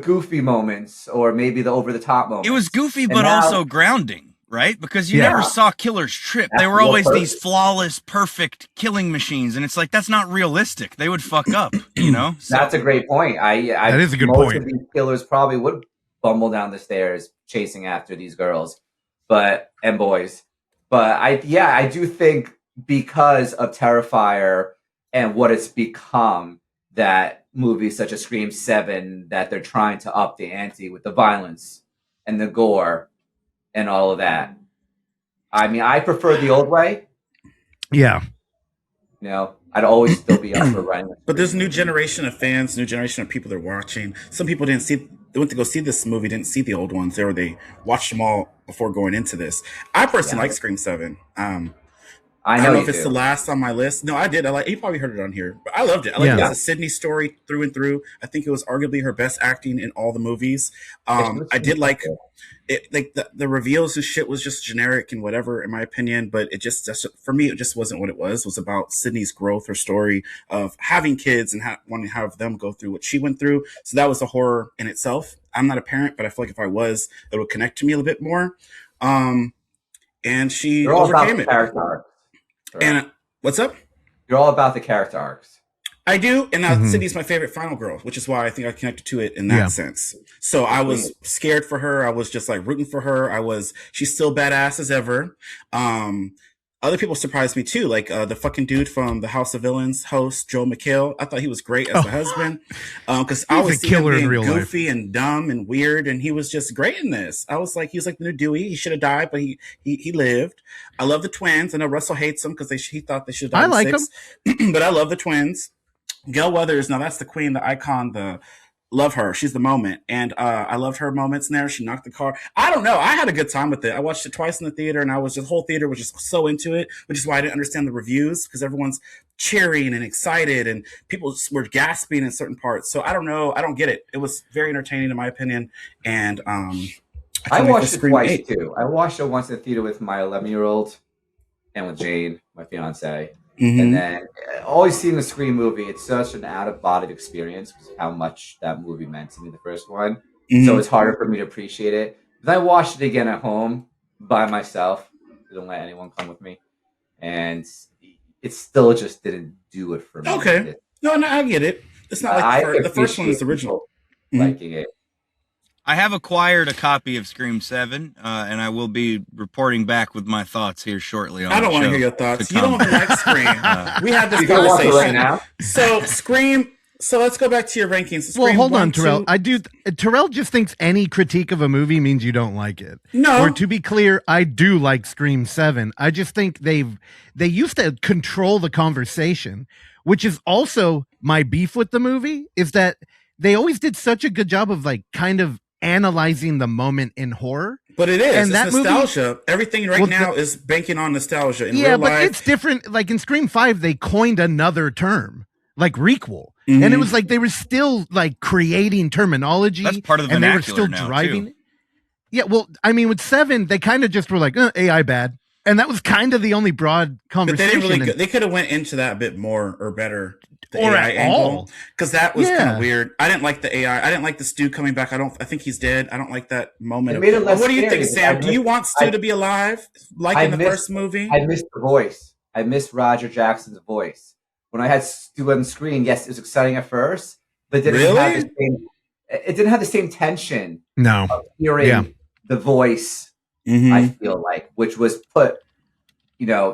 goofy moments, or maybe the over the top moments. It was goofy, And but now- also grounding, right? Because you never saw killers trip. They were always these flawless, perfect killing machines, and it's like that's not realistic. They would fuck up, you know. So, That's a great point. That is a good most point. of these killers probably would bumble down the stairs chasing after these girls, and boys. But I do think because of Terrifier and what it's become, that movies such as Scream 7, that they're trying to up the ante with the violence and the gore and all of that. I mean, I prefer the old way. Yeah. You know, I'd always still be up for running. But there's a new generation of fans, new generation of people that are watching. Some people they went to go see this movie, didn't see the old ones, or they watched them all before going into this. I personally like Scream 7. I don't know if it's the last on my list. No, I did. You probably heard it on here, but I loved it. I like it as a Sydney story through and through. I think it was arguably her best acting in all the movies. I did like it. Like the reveals and shit was just generic and whatever, in my opinion. But for me, it just wasn't what it was. It was about Sydney's growth, her story of having kids and wanting to have them go through what she went through. So that was a horror in itself. I'm not a parent, but I feel like if I was, it would connect to me a little bit more. And she overcame it. And what's up? You're all about the character arcs. I do, and Sydney's my favorite final girl, which is why I think I connected to it in that sense. So I was scared for her. I was just like rooting for her. She's still badass as ever. Other people surprised me too, like the fucking dude from the House of Villains host, Joel McHale. I thought he was great as the husband, because I was seeing him being goofy and dumb and weird, and he was just great in this. I was like, he was like the new Dewey. He should have died, but he lived. I love the twins. I know Russell hates them because he thought they should have died. I like them, but I love the twins. Gail Weathers, now that's the queen, the icon, love her. She's the moment. And I loved her moments in there. She knocked the car. I don't know. I had a good time with it. I watched it twice in the theater, and the whole theater was just so into it, which is why I didn't understand the reviews, because everyone's cheering and excited and people were gasping in certain parts. So I don't know. I don't get it. It was very entertaining in my opinion. And I watched it twice too. I watched it once in the theater with my 11-year-old and with Jane, my fiance. And then always seeing a Scream movie, it's such an out-of-body experience because of how much that movie meant to me, the first one. So it's harder for me to appreciate it. Then I watched it again at home by myself. Didn't let anyone come with me. And it still just didn't do it for me. Okay. No, I get it. It's not like the first one is the original. Liking it. I have acquired a copy of Scream 7, and I will be reporting back with my thoughts here shortly. I don't want to hear your thoughts. You don't like Scream. We had this conversation right now. So Scream. So let's go back to your rankings. Well, hold on, Terrell. Terrell just thinks any critique of a movie means you don't like it. No. Or to be clear, I do like Scream 7. I just think they used to control the conversation, which is also my beef with the movie, is that they always did such a good job of like kind of analyzing the moment in horror. But it is. It's nostalgia. Everything now is banking on nostalgia. In real life, it's different. Like in Scream 5, they coined another term, like requel. And it was like they were still like creating terminology. That's part of the vernacular, and they were still driving it. Yeah, well, I mean, with 7, they kind of just were like, AI bad. And that was kind of the only broad conversation. But they could have went into that a bit more or better. the or AI at angle, all. because that was kind Yeah. of weird. I didn't like the AI. I didn't like the Stu coming back. I think he's dead. I don't like that moment. It made it less What do you scary, think, but Sam? Do you want Stu to be alive, like in the first movie? I missed the voice. I missed Roger Jackson's voice. When I had Stu on the screen, yes, it was exciting at first, but it didn't have the same tension No. of hearing the voice, I feel like, which was put,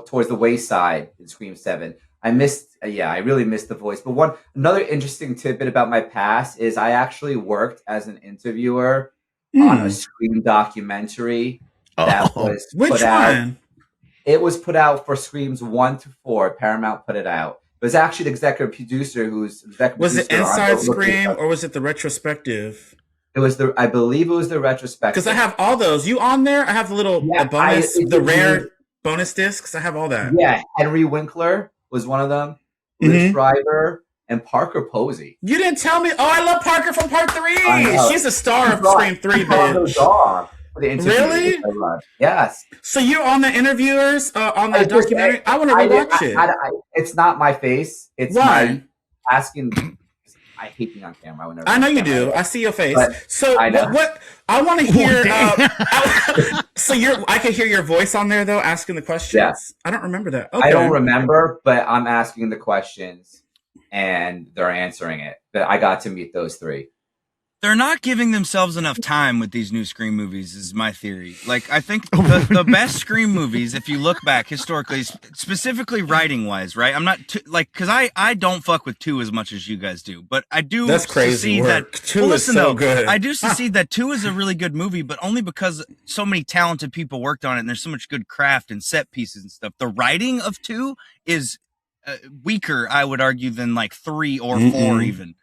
towards the wayside in Scream 7. I really missed the voice. But another interesting tidbit about my past is I actually worked as an interviewer on a Scream documentary that was put out. It was put out for Screams 1 to 4. Paramount put it out. It was actually the executive producer Was it Inside Scream or was it the retrospective? It was I believe it was the retrospective. Because I have all those. You on there? I have the little bonus, the rare bonus discs. I have all that. Yeah, Henry Winkler was one of them. Liz Schreiber and Parker Posey. You didn't tell me. Oh, I love Parker from Part 3. She's a star of Scream 3, bitch. Really? Yes. So you're on the interviewers on that documentary? I want to rewatch it. It's not my face. It's my asking. I hate being on camera. I know you do. I see your face. So what I want to hear. I can hear your voice on there though, asking the questions. Yeah. I don't remember that. Okay. I don't remember, but I'm asking the questions and they're answering it. But I got to meet those three. They're not giving themselves enough time with these new Scream movies, is my theory. Like, I think the best Scream movies, if you look back historically, specifically writing-wise, right? I'm not, because I don't fuck with 2 as much as you guys do, but I do That's crazy work. 2 is so good. I do see that 2 is a really good movie, but only because so many talented people worked on it, and there's so much good craft and set pieces and stuff. The writing of 2 is weaker, I would argue, than like 3 or 4 even.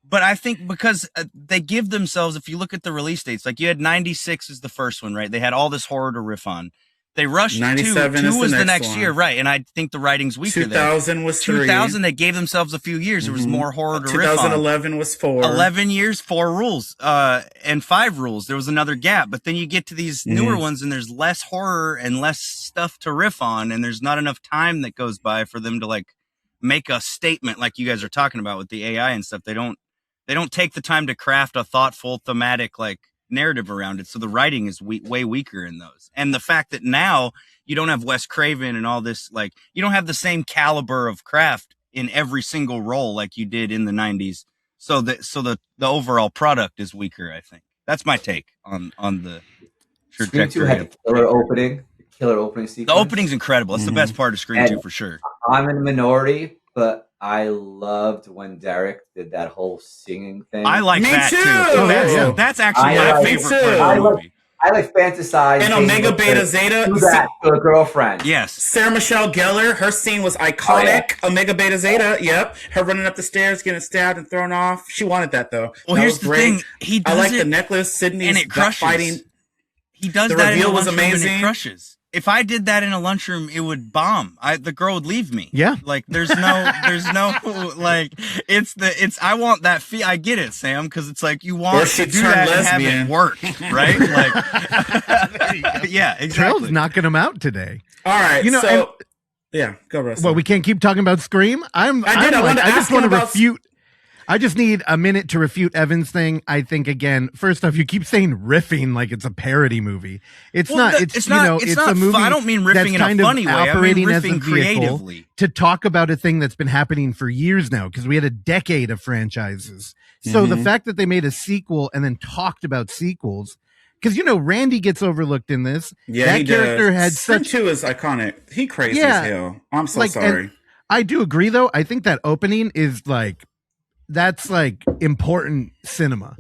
But I think because they give themselves, if you look at the release dates, like you had 96 is the first one, right? They had all this horror to riff on. They rushed 97 2 was the next year, right? And I think the writing's weaker 2000 was 3. 2000, they gave themselves a few years. There was more horror to riff on. 2011 was 4. 11 years, 4 rules, and 5 rules. There was another gap. But then you get to these newer ones and there's less horror and less stuff to riff on. And there's not enough time that goes by for them to like make a statement like you guys are talking about with the AI and stuff. They don't take the time to craft a thoughtful, thematic, like narrative around it. So the writing is way weaker in those. And the fact that now you don't have Wes Craven and all this, like you don't have the same caliber of craft in every single role like you did in the 90s. So the overall product is weaker, I think. That's my take on the trajectory. Scream 2 had a killer opening sequence. The opening's incredible. That's the best part of Scream 2 for sure. I'm in the minority, but I loved when Derek did that whole singing thing. I like that too. Oh, that's actually my favorite part of the movie. I like fantasize. And Omega Beta Zeta. Do that to a girlfriend. Yes. Sarah Michelle Gellar, her scene was iconic. Oh, yeah. Omega Beta Zeta, yep. Her running up the stairs, getting stabbed and thrown off. She wanted that though. Well, here's the thing. He does I like the necklace. Sydney's and it crushes. Fighting. He does the that reveal in a was lunchroom amazing. And it crushes. If I did that in a lunchroom, it would bomb. The girl would leave me. Yeah. Like there's no like I want that fee. I get it, Sam, because it's like you want to do that and have it work, right? Like yeah, exactly. Trail's knocking him out today. All right, so yeah, go Russell. Well, we can't keep talking about Scream. I just want to refute. I just need a minute to refute Evan's thing. I think again, first off, you keep saying riffing like it's a parody movie. It's not. It's a movie. I don't mean riffing in a funny way. I mean riffing creatively to talk about a thing that's been happening for years now because we had a decade of franchises. So the fact that they made a sequel and then talked about sequels, because Randy gets overlooked in this. Yeah, that character had Scream 2 is iconic. He crazy as hell. I'm so sorry. I do agree though. I think that opening is like. That's like important cinema,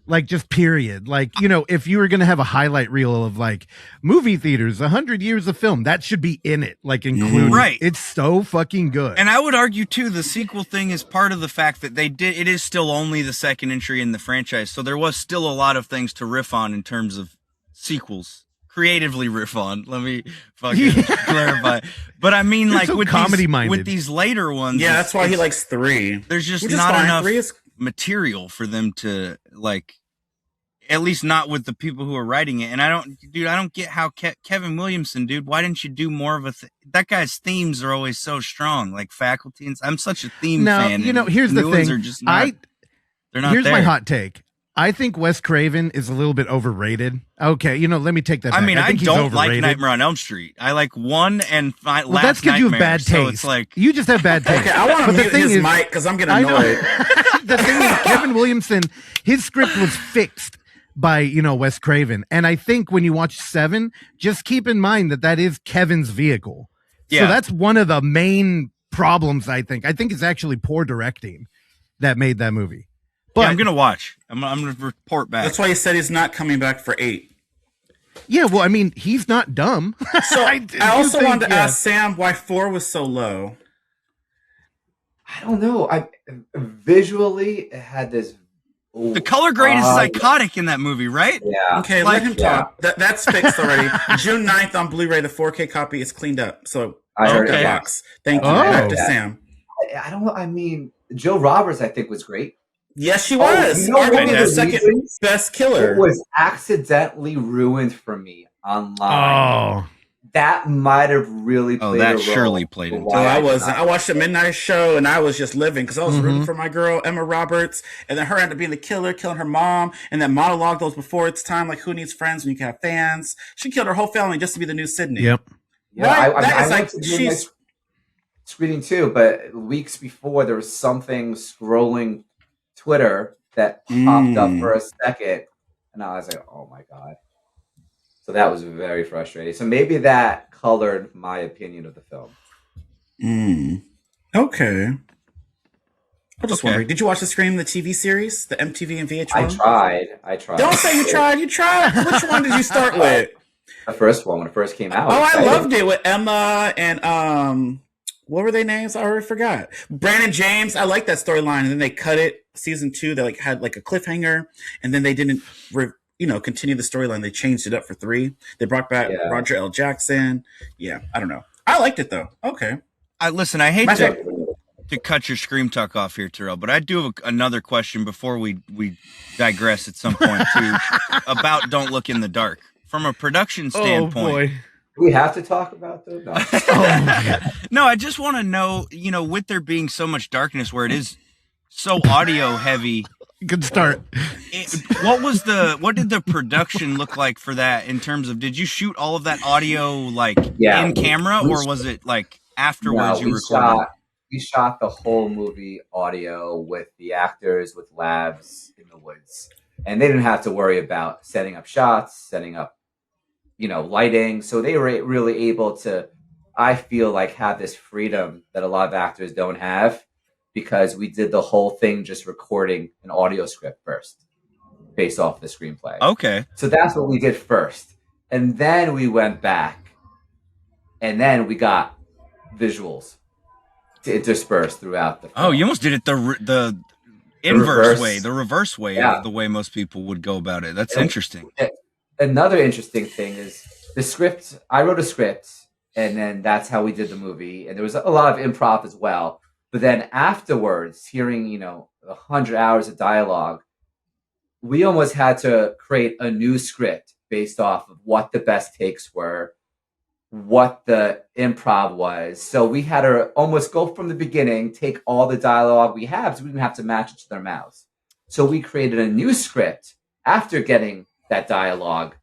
like just period. Like, if you were going to have a highlight reel of like movie theaters, 100 years of film, that should be in it, like included. Right. It's so fucking good. And I would argue too, the sequel thing is part of the fact that it is still only the second entry in the franchise. So there was still a lot of things to riff on in terms of sequels. Creatively riff on. Let me fucking clarify. But I mean, like so with these later ones. Yeah, that's why he likes 3. There's just not enough material for them to like. At least not with the people who are writing it. And I don't get how Kevin Williamson, dude, why didn't you do more of that guy's themes are always so strong, like Faculty. And I'm such a theme fan. Here's the thing. Are just not, they're not here's there. my hot take. I think Wes Craven is a little bit overrated. Okay, let me take that back. I think he's don't overrated. like Nightmare on Elm Street. I like 1 and Well, Last that's because you have Nightmare, bad taste. So it's like you just have bad taste. Okay, I want to mute his mic because I'm getting annoyed. The thing is, Kevin Williamson, his script was fixed by Wes Craven, and I think when you watch 7, just keep in mind that is Kevin's vehicle. Yeah. So that's one of the main problems. I think it's actually poor directing that made that movie. But yeah, I'm gonna watch. I'm gonna report back. That's why he said he's not coming back for 8. Yeah, well, I mean, he's not dumb. So I also wanted to ask Sam why 4 was so low. I don't know. Visually, it had this. The color grade is psychotic in that movie, right? Yeah. Okay, let him talk. That's fixed already. June 9th on Blu-ray, the 4K copy is cleaned up. So I heard okay. box. Thank you. Oh. Back to Sam. I don't know. I mean, Jill Roberts, I think, was great. Yes, she was. Arguably the second best killer. It was accidentally ruined for me online. Oh. That might have really played a role. Surely played into Oh, I wasn't. I watched the midnight show and I was just living because I was rooting for my girl Emma Roberts, and then her ended up being the killer, killing her mom, and that monologue that was before its time, like who needs friends when you can have fans. She killed her whole family just to be the new Sydney. Yep. Yeah, I went to do my screening too, but weeks before there was something scrolling Twitter that popped up for a second, and I was like, "Oh my god!" So that was very frustrating. So maybe that colored my opinion of the film. Okay. I'm just wondering, did you watch the Scream, the TV series, the MTV and VH1? I tried. Don't say you tried. You tried. Which one did you start with? The first one when it first came out. Oh, I loved it with Emma and what were their names? I already forgot. Brandon James. I like that storyline, and then they cut it. Season 2, they had a cliffhanger, and then they didn't, continue the storyline. They changed it up for 3. They brought back Roger L. Jackson. Yeah, I don't know. I liked it though. Okay. Listen, I hate to cut your Scream talk off here, Terrell, but I do have another question before we digress at some point too about Don't Look in the Dark. From a production standpoint. Oh boy. Do we have to talk about those? No. No, I just want to know, with there being so much darkness where it is so audio heavy. Good start. What did the production look like for that in terms of, did you shoot all of that audio in camera, or was it afterwards you recorded? We shot the whole movie audio with the actors, with labs in the woods. And they didn't have to worry about setting up shots, setting up, lighting. So they were really able to, I feel have this freedom that a lot of actors don't have, because we did the whole thing just recording an audio script first based off the screenplay. Okay. So that's what we did first. And then we went back and then we got visuals to intersperse throughout the film. Oh, you almost did it the inverse way, the reverse way of the way most people would go about it. That's interesting. Another interesting thing is the script. I wrote a script, and then that's how we did the movie. And there was a lot of improv as well. But then afterwards, hearing 100 hours of dialogue, we almost had to create a new script based off of what the best takes were, what the improv was. So we had to almost go from the beginning, take all the dialogue we have, so we didn't have to match it to their mouths. So we created a new script after getting that dialogue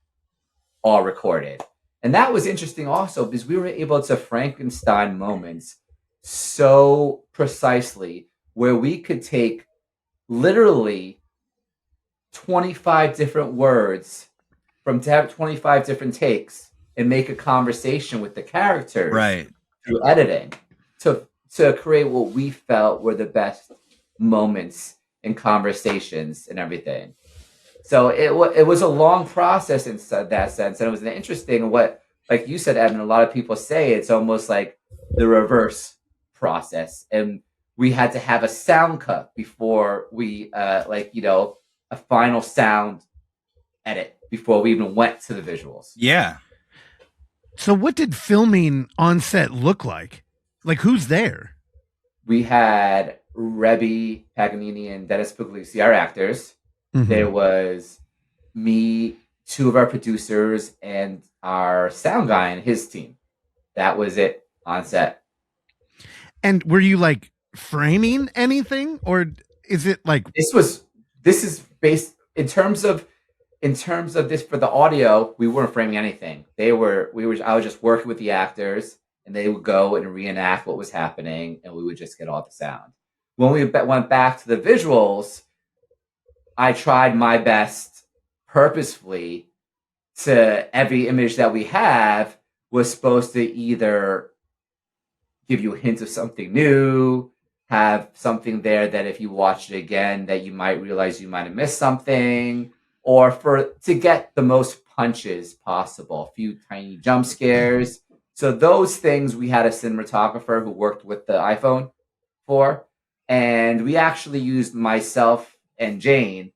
all recorded. And that was interesting also, because we were able to Frankenstein moments so precisely, where we could take literally 25 different words to have 25 different takes and make a conversation with the characters, right, through editing to create what we felt were the best moments in conversations and everything. So it was a long process in that sense, and it was an interesting, what, like you said, Evan, a lot of people say it's almost like the reverse process, and we had to have a sound cut before we a final sound edit before we even went to the visuals. Yeah. So what did filming on set look like? Who's there? We had Rebby Paganini and Dennis Puglisi, our actors. Mm-hmm. There was me, two of our producers, and our sound guy and his team. That was it on set. And were you like framing anything, or is it like This is based in terms of this for the audio? We weren't framing anything. I was just working with the actors, and they would go and reenact what was happening, and we would just get all the sound. When we went back to the visuals, I tried my best purposefully to every image that we have was supposed to either give you a hint of something new, have something there that if you watch it again that you might realize you might have missed something, or to get the most punches possible, a few tiny jump scares. So those things we had a cinematographer who worked with the iPhone for, and we actually used myself and Jane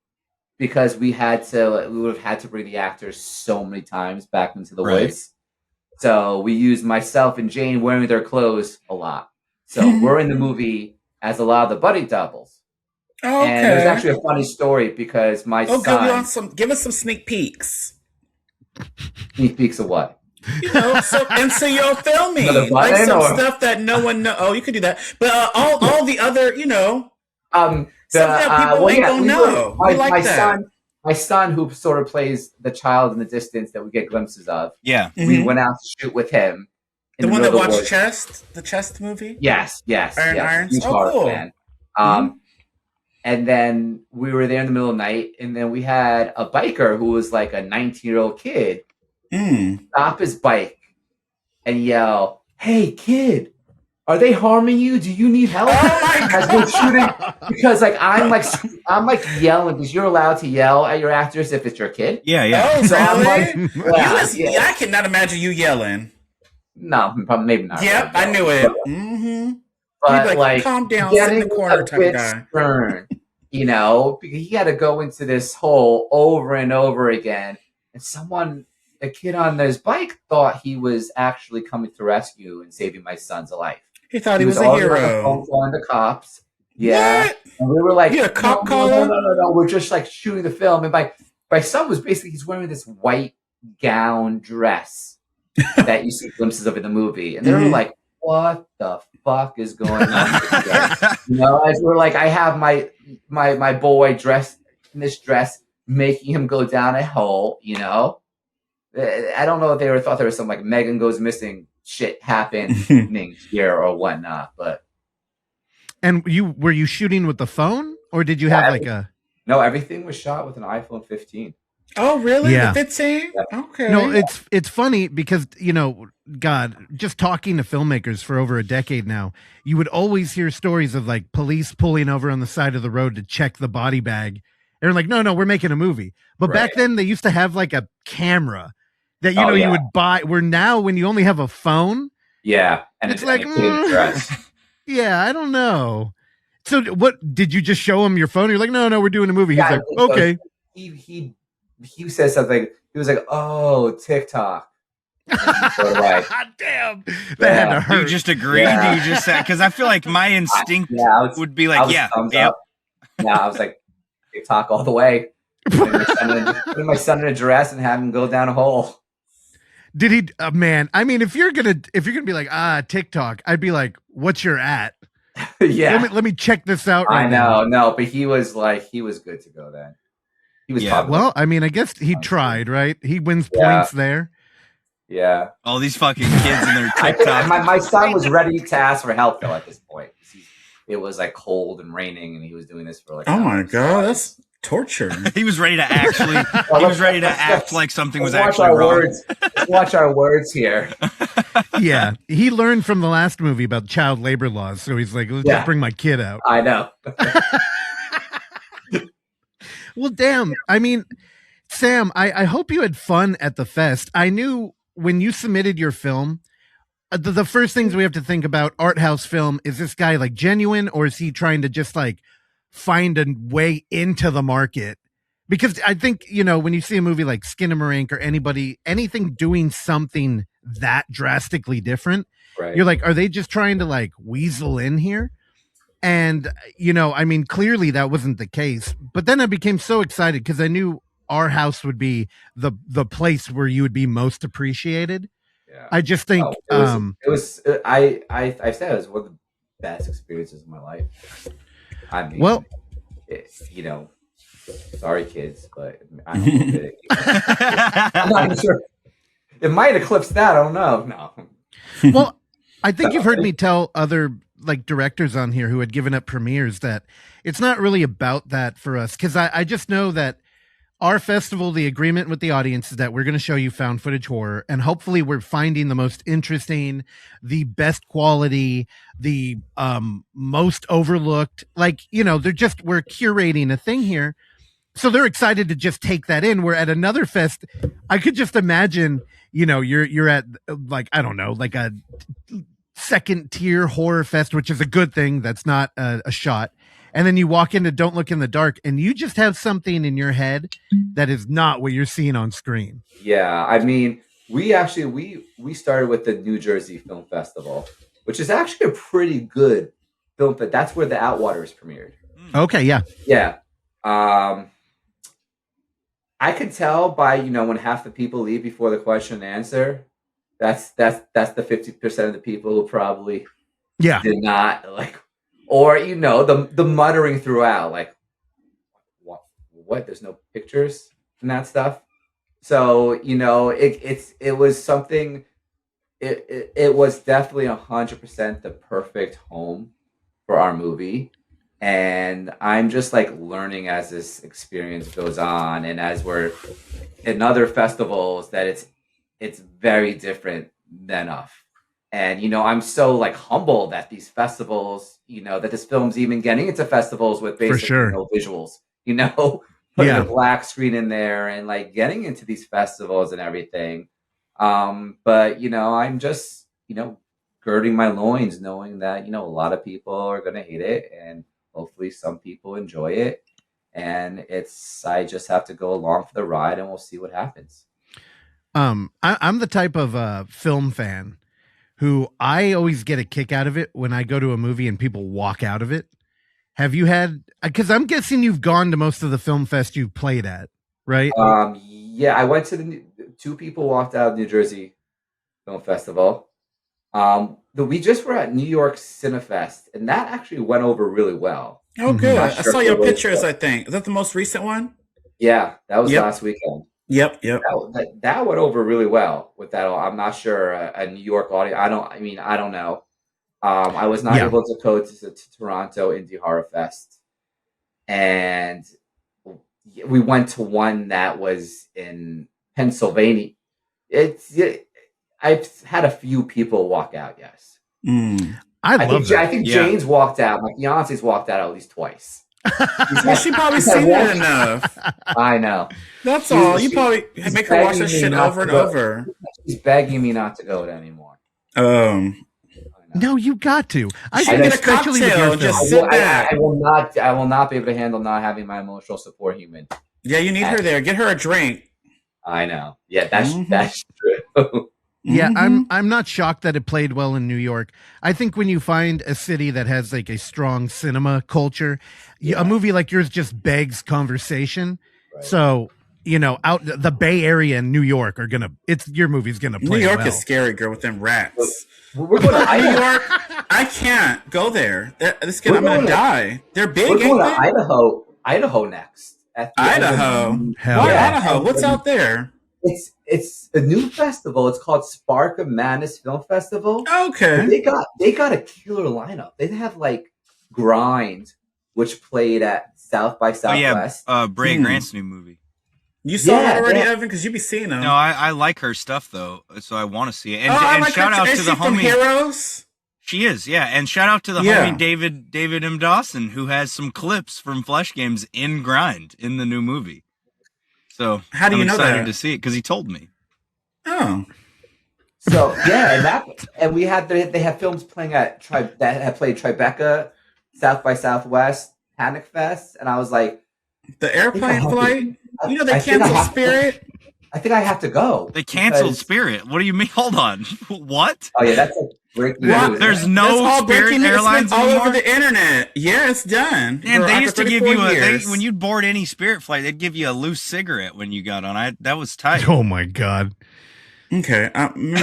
because we would have had to bring the actors so many times back into the woods. So we used myself and Jane wearing their clothes a lot. So we're in the movie as a lot of the buddy doubles. Oh, okay. And there's actually a funny story because my son... give us some sneak peeks. Sneak peeks of what? You know, so you're filming like some stuff that no one knows. Oh, you could do that, but all the other, you know, stuff that people ain't gonna know. My son, who sort of plays the child in the distance that we get glimpses of. Yeah, we went out to shoot with him. The one that watched the Chest movie. Yes. Irons. Oh, cool. Fan. And then we were there in the middle of the night, and then we had a biker who was like a 19-year-old kid stop his bike and yell, "Hey, kid, are they harming you? Do you need help?" Oh my God. As we're shooting, because I'm yelling because you're allowed to yell at your actors if it's your kid. Yeah. Oh, so really? I cannot imagine you yelling. No, maybe not. Yep, I knew it. But like, calm down, sit in the corner type guy. Stern, you know, because he had to go into this hole over and over again, and a kid on his bike thought he was actually coming to rescue and saving my son's life. He thought he was a hero. Calling the cops. Yeah. What? And we were like, you a cop caller? No. We're just like shooting the film. And my son was he's wearing this white gown dress that you see glimpses of in the movie. And they were like, what the fuck is going on? You know, as we're like, I have my boy dressed in this dress, making him go down a hole, you know? I don't know if they thought there was some like Megan Goes Missing shit happening here or whatnot, but. And were you shooting with the phone, or did you have like a? No, everything was shot with an iPhone 15. Oh, really? Yeah. The 15? Okay. No, it's funny because, you know, God, just talking to filmmakers for over a decade now, you would always hear stories of like police pulling over on the side of the road to check the body bag. They're like, no, we're making a movie. But back then they used to have like a camera that, you know, you would buy, where now when you only have a phone. Yeah. And it's like, yeah, I don't know. So what, did you just show him your phone? You're like, no, we're doing a movie. He's like, okay. He said something. He was like, "Oh, TikTok." Damn, that had to hurt. Do you just agree? Do you just say? Because I feel like my instinct would be like, Yeah, I was like, TikTok all the way. Putting my son in a dress and have him go down a hole. Did he? Man, I mean, if you're gonna be like, TikTok, I'd be like, what's your at? Yeah. Let me check this out. I know, no, but he was good to go then. He was well, I mean, I guess he tried, right? He wins points there. Yeah. All these fucking kids and their TikTok. My son was ready to ask for help though at this point. It was like cold and raining, and he was doing this for like. Oh my God, that's torture. He was ready to actually. He was ready to act like something was actually wrong. Let's watch our words here. Yeah, he learned from the last movie about child labor laws, so he's like, let's just bring my kid out. I know. Well, damn. I mean, Sam, I hope you had fun at the fest. I knew when you submitted your film, the first things we have to think about, art house film, is this guy like genuine, or is he trying to just like find a way into the market? Because I think, you know, when you see a movie like Skinamarink or anything doing something that drastically different, you're like, are they just trying to like weasel in here? And, you know, I mean, clearly that wasn't the case. But then I became so excited because I knew our house would be the place where you would be most appreciated. Yeah. I just think I said it was one of the best experiences of my life. I mean, well, sorry kids, but I don't know if I'm not even sure. It might eclipse that. I don't know. No. Well, I think you've heard me tell other like directors on here who had given up premieres that it's not really about that for us. Cause I just know that our festival, the agreement with the audience is that we're going to show you found footage horror, and hopefully we're finding the most interesting, the best quality, the most overlooked, like, we're curating a thing here. So they're excited to just take that in. Where at another fest, I could just imagine, you're at like, I don't know, like a second tier horror fest, which is a good thing. That's not a shot. And then you walk into Don't Look in the Dark and you just have something in your head that is not what you're seeing on screen. Yeah. I mean, we started with the New Jersey Film Festival, which is actually a pretty good film. But that's where The Outwaters premiered. Okay. Yeah. Yeah. I could tell by, when half the people leave before the question and answer, that's the 50% of the people who probably did not like, or, the muttering throughout, like, what? There's no pictures and that stuff. So, it was something, it was definitely 100% the perfect home for our movie. And I'm just like learning as this experience goes on, and as we're in other festivals, that it's very different than us. And I'm so like humbled at these festivals, that this film's even getting into festivals with basically no visuals, putting a black screen in there and like getting into these festivals and everything. But I'm just girding my loins, knowing that a lot of people are gonna hate it, and hopefully some people enjoy it. And I just have to go along for the ride, and we'll see what happens. I'm the type of film fan who I always get a kick out of it when I go to a movie and people walk out of it. Have you had, because I'm guessing you've gone to most of the film fest you've played at, right? Yeah, I went to two people walked out of New Jersey Film Festival. We just were at New York Cinefest, and that actually went over really well. Oh, good. I saw your pictures, I think. Is that the most recent one? Yeah, that was last weekend. Yep. That went over really well with that. I'm not sure a New York audience. I don't know. I was not able to go to Toronto Indie Horror Fest, and we went to one that was in Pennsylvania. I've had a few people walk out. Yes, I think Jane's walked out. My fiance's walked out at least twice. She probably seen it enough. I know. That's all. You probably make her watch that shit over and over. She's begging me not to go anymore. No, you got to. I should get a cocktail and just sit back. I will not be able to handle not having my emotional support human. Yeah, you need her there. Get her a drink. I know. Yeah, that's true. Yeah, I'm not shocked that it played well in New York. I think when you find a city that has like a strong cinema culture, a movie like yours just begs conversation. Right. So, out the Bay Area and New York are your movie's gonna play. New York well. is scary, girl, with them rats. We're going to New York. I can't go there. I'm gonna die. They're big. We're going to Idaho next. Idaho. Why Idaho? What's out there? It's a new festival. It's called Spark of Madness Film Festival. Okay. And they got a killer lineup. They have like Grind, which played at South by Southwest. Oh yeah, Bray Grant's new movie. You saw that already, Evan? Because you be seeing them. No, I like her stuff though, so I want to see it. And shout out to the homie Heroes. She is, yeah. And shout out to the homie David M. Dawson, who has some clips from Flesh Games in Grind in the new movie. So how do you know that? I'm excited to see it because he told me. Oh, so yeah, and we had they had films playing that had played Tribeca, South by Southwest, Panic Fest, and I was like, the airplane flight. They canceled Spirit. I think I have to go. They canceled Spirit. What do you mean? Hold on. What? Oh yeah, Breaking Wow, news. There's That's no all Spirit breaking news. It's been Airlines all anymore. over the internet. Yeah, it's done. And For they after used to give 34 you years. when you'd board any Spirit flight, they'd give you a loose cigarette when you got on. That was tight. Oh my god. Okay. And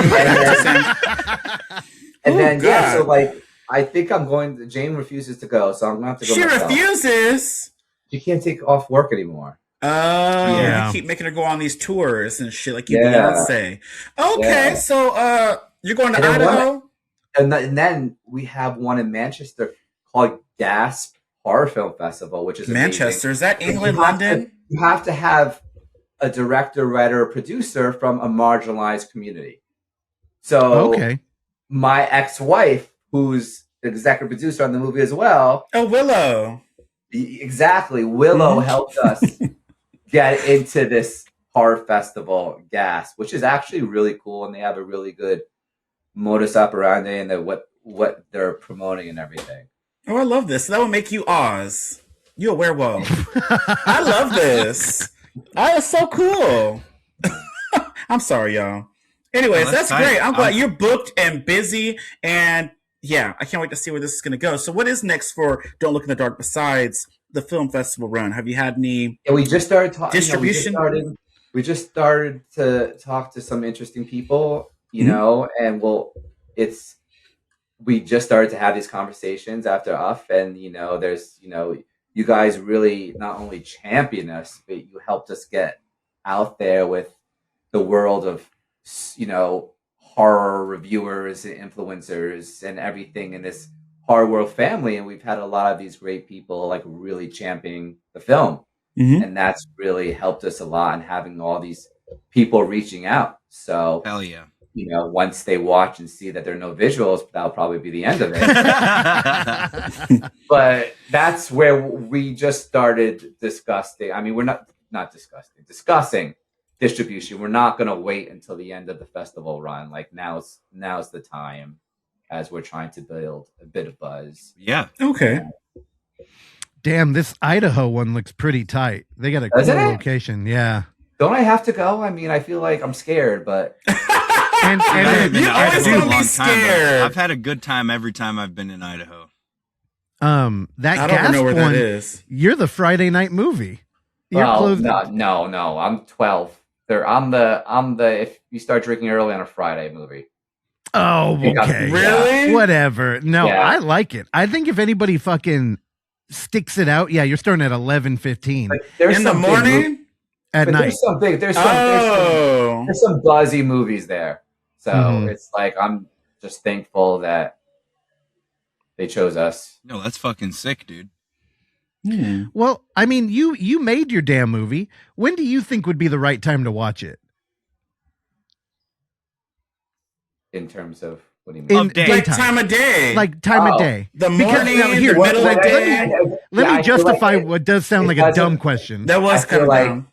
then Oh, yeah, so God. like I think I'm going to Jane refuses to go, so I'm gonna have to go She myself. refuses. She can't take off work anymore. Oh, Yeah. you keep making her go on these tours and shit like you Yeah. Beyonce. Okay, Yeah. so you're going to And then Idaho? And then we have one in Manchester called Gasp Horror Film Festival, which is Manchester. amazing. Is that But you England, have to- London? You have to have a director, writer, producer from a marginalized community. So Okay. my ex-wife, who's the executive producer on the movie as well, Oh, Willow. exactly, Willow Mhm. helped us get into this horror festival, Gasp, which is actually really cool, and they have a really good modus operandi and what they're promoting and everything. Oh, I love this. That will make you Oz. You a werewolf. I love this. Oh, it's so cool. I'm sorry, y'all. Anyways, Oh, that's that's great. tight. I'm glad you're booked and busy. And yeah, I can't wait to see where this is going to go. So what is next for Don't Look in the Dark besides the film festival run? Have you had any And we just started talking. distribution? We just started to talk to some interesting people, you Mhm. know, and we just started to have these conversations after UF, and there's you guys really not only champion us, but you helped us get out there with the world of horror reviewers and influencers and everything in this horror world family, and we've had a lot of these great people like really championing the film. Mhm. And that's really helped us a lot, and having all these people reaching out. So, Hell yeah. once they watch and see that there are no visuals, that'll probably be the end of it. But that's where we just started discussing. I mean, we're discussing distribution. We're not going to wait until the end of the festival run. Like now's the time, as we're trying to build a bit of buzz. Yeah. Okay. Damn, this Idaho one looks pretty tight. They got a cool Doesn't it? location. Yeah. Don't I have to go? I mean, I feel like I'm scared, but And I haven't been You to always Idaho in a gonna be long time, but scared. I've had a good time every time I've been in Idaho. that I don't Gasp know where one, that is. you're the Friday night movie. You're well, closed. no. I'm 12. I'm the if you start drinking early on a Friday movie. Oh, You got- okay. Really? Whatever. No, Yeah. I like it. I think if anybody fucking sticks it out, yeah, you're starting at 11:15 But there's In the some big morning? at but night. there's some buzzy movies there. So Mhm. it's like I'm just thankful that they chose us. No, that's fucking sick, dude. Hmm. Well, I mean, you made your damn movie. When do you think would be the right time to watch it? In terms of what do you mean? In Of day. Like daytime. time of day. Like time of Oh. day. the because morning, now here, the middle of let the me- day. Let Yeah, me I feel justify like what does sound it like a doesn't- dumb question. That was I feel kind of like- dumb.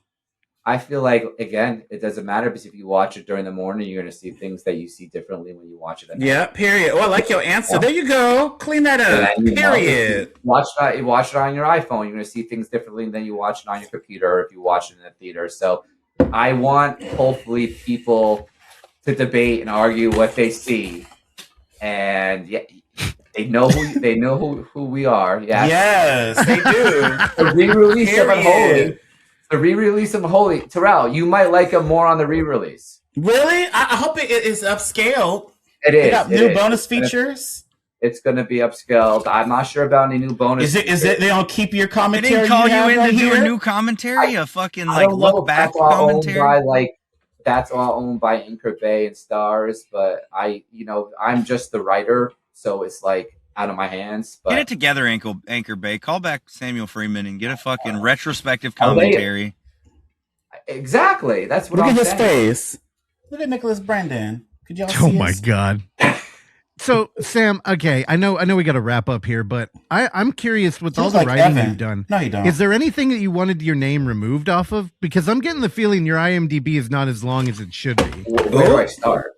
I feel like again, it doesn't matter because if you watch it during the morning, you're going to see things that you see differently when you watch it at night. Yeah, period. Oh, I like your answer. There you go. Clean that And up. then, you know, if Period. you watch it on your iPhone, you're going to see things differently than you watch it on your computer or if you watch it in the theater. So I want hopefully people to debate and argue what they see, and yeah, they know who we are. Yes. Yes, they do. The re-release of Period. Unholy. The re-release of Unholy. Terrell, you might like it more on the re-release. Really? I hope it is upscaled. It They is. got it new is. bonus features. It's going to be upscaled. I'm not sure about any new bonus. Is it? They don't keep your They commentary. didn't call you have in right to do a here? new commentary, a fucking I like don't know look if back that's all owned commentary. by that's all owned by Anchor Bay and Stars, but I'm just the writer, so it's like out of my hands. But Get it together, Anchor Bay. Call back Samuel Freeman and get a fucking retrospective I'll lay it. commentary. exactly, that's what Look I'm at his saying. face. Look at Nicholas Brandon. Could y'all see Oh my his- god. So Sam, okay, I know we got to wrap up here, but I'm curious with He all looks the like writing Evan. you've done. No, you don't. Is there anything that you wanted your name removed off of? Because I'm getting the feeling your IMDb is not as long as it should be. Where do I start?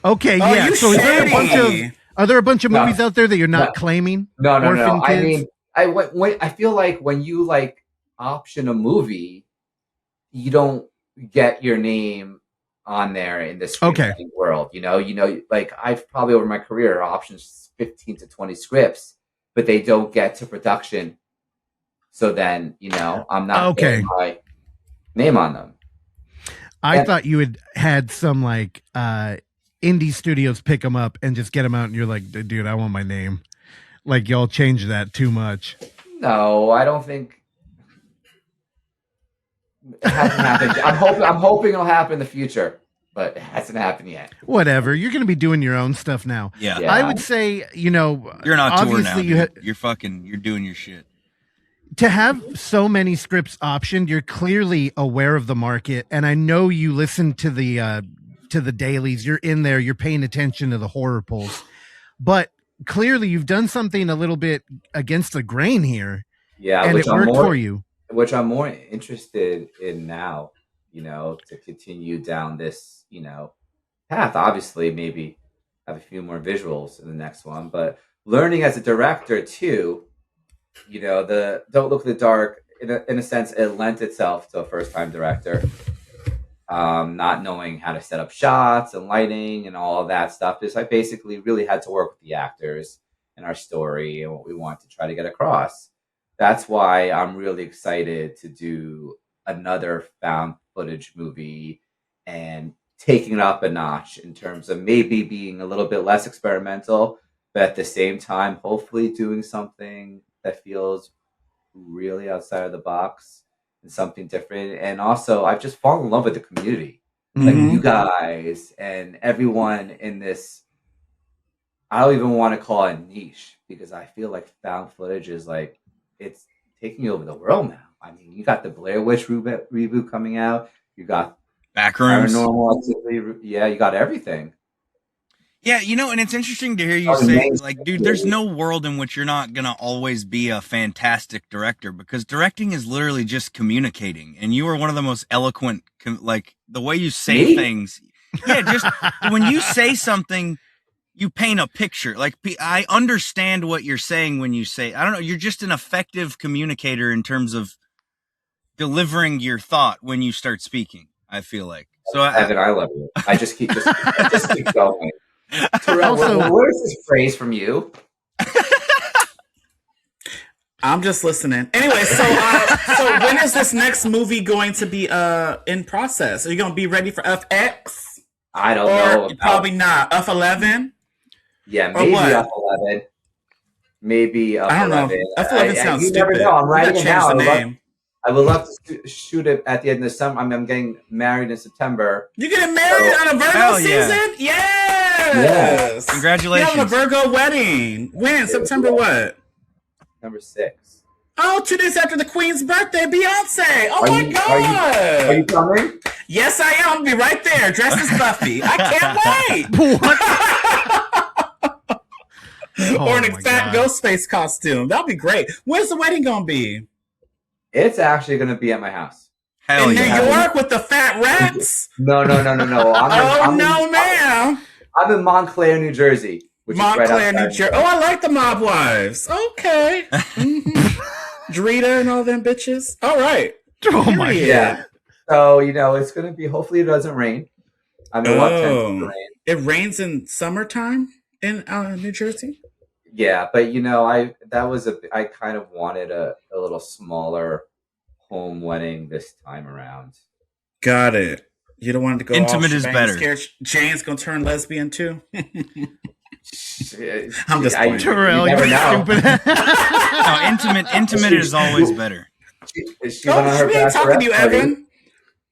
Okay, Oh, yeah. you So is there a bunch shady. of are there a bunch of No. movies out there that you're not No. claiming? No. Orphan I Kids? mean, I feel like when you option a movie, you don't get your name on there in this Okay. screenwriting world. Like I've probably over my career options 15 to 20 scripts, but they don't get to production. So then, I'm not getting my name on them. I thought you had some like indie studios pick them up and just get them out, and you're like, dude, I want my name. Like y'all change that too much. No, I don't think it hasn't happened. I'm hoping it'll happen in the future, but it hasn't happened yet. Whatever. You're going to be doing your own stuff now. Yeah. I would say, you're not tour now. you you're doing your shit. To have so many scripts optioned, you're clearly aware of the market, and I know you listen to the dailies. You're in there. You're paying attention to the horror polls, but clearly you've done something a little bit against the grain here. Yeah, and it worked for you. Which I'm more interested in now. To continue down this, path. Obviously, maybe have a few more visuals in the next one, but learning as a director too. The Don't Look in the Dark, in a sense, it lent itself to a first-time director. Not knowing how to set up shots and lighting and all of that stuff. I basically really had to work with the actors and our story and what we want to try to get across. That's why I'm really excited to do another found footage movie and taking it up a notch in terms of maybe being a little bit less experimental, but at the same time, hopefully doing something that feels really outside of the box and something different. And also, I've just fallen in love with the community. Like you guys and everyone in this, I don't even want to call it niche, because I feel like found footage is like, it's taking over the world now. I mean, you got the Blair Witch reboot coming out. You got Backrooms. Paranormal Activity. Yeah, you got everything. Yeah, and it's interesting to hear you say, like, dude, there's no world in which you're not going to always be a fantastic director, because directing is literally just communicating. And you are one of the most eloquent, like, the way you say things. Yeah, just when you say something, you paint a picture. Like, I understand what you're saying when you say, I don't know, you're just an effective communicator in terms of delivering your thought when you start speaking, I feel like. So Evan, I love you. I just keep going. Terrell, what is this phrase from you? I'm just listening. Anyway, so when is this next movie going to be in process? Are you going to be ready for FX? I don't know. Probably not. F11? Yeah, maybe F11. Maybe F11. I don't know. F11 sounds stupid. Never know. I'm writing it now. Name. I would love to shoot it at the end of the summer. I'm getting married in September. You're getting married on a Virgo season? Yes! Congratulations. You're having a Virgo wedding. When? September what? September 6th. Oh, 2 days after the Queen's birthday, Beyonce. Oh my God. Are you coming? Yes, I am. I'll be right there, dressed as Buffy. I can't wait. Or in a fat Ghostface costume. That'll be great. Where's the wedding going to be? It's actually going to be at my house. Hell in New York with the fat rats? No. I'm ma'am. I'm in Montclair, New Jersey. Montclair, New Jersey. Oh, I like the Mob Wives. Okay. Drita and all them bitches. All right. Oh my God. Yeah. So, it's going to be, hopefully it doesn't rain. I'm reluctant to rain. It rains in summertime in New Jersey? Yeah, but I kind of wanted a little smaller home wedding this time around. Got it. You don't want it to go intimate is better. Scared Jane's gonna turn lesbian too. I'm just Terrell, you're stupid. No, intimate is always better. She went on her talking to you, Evan.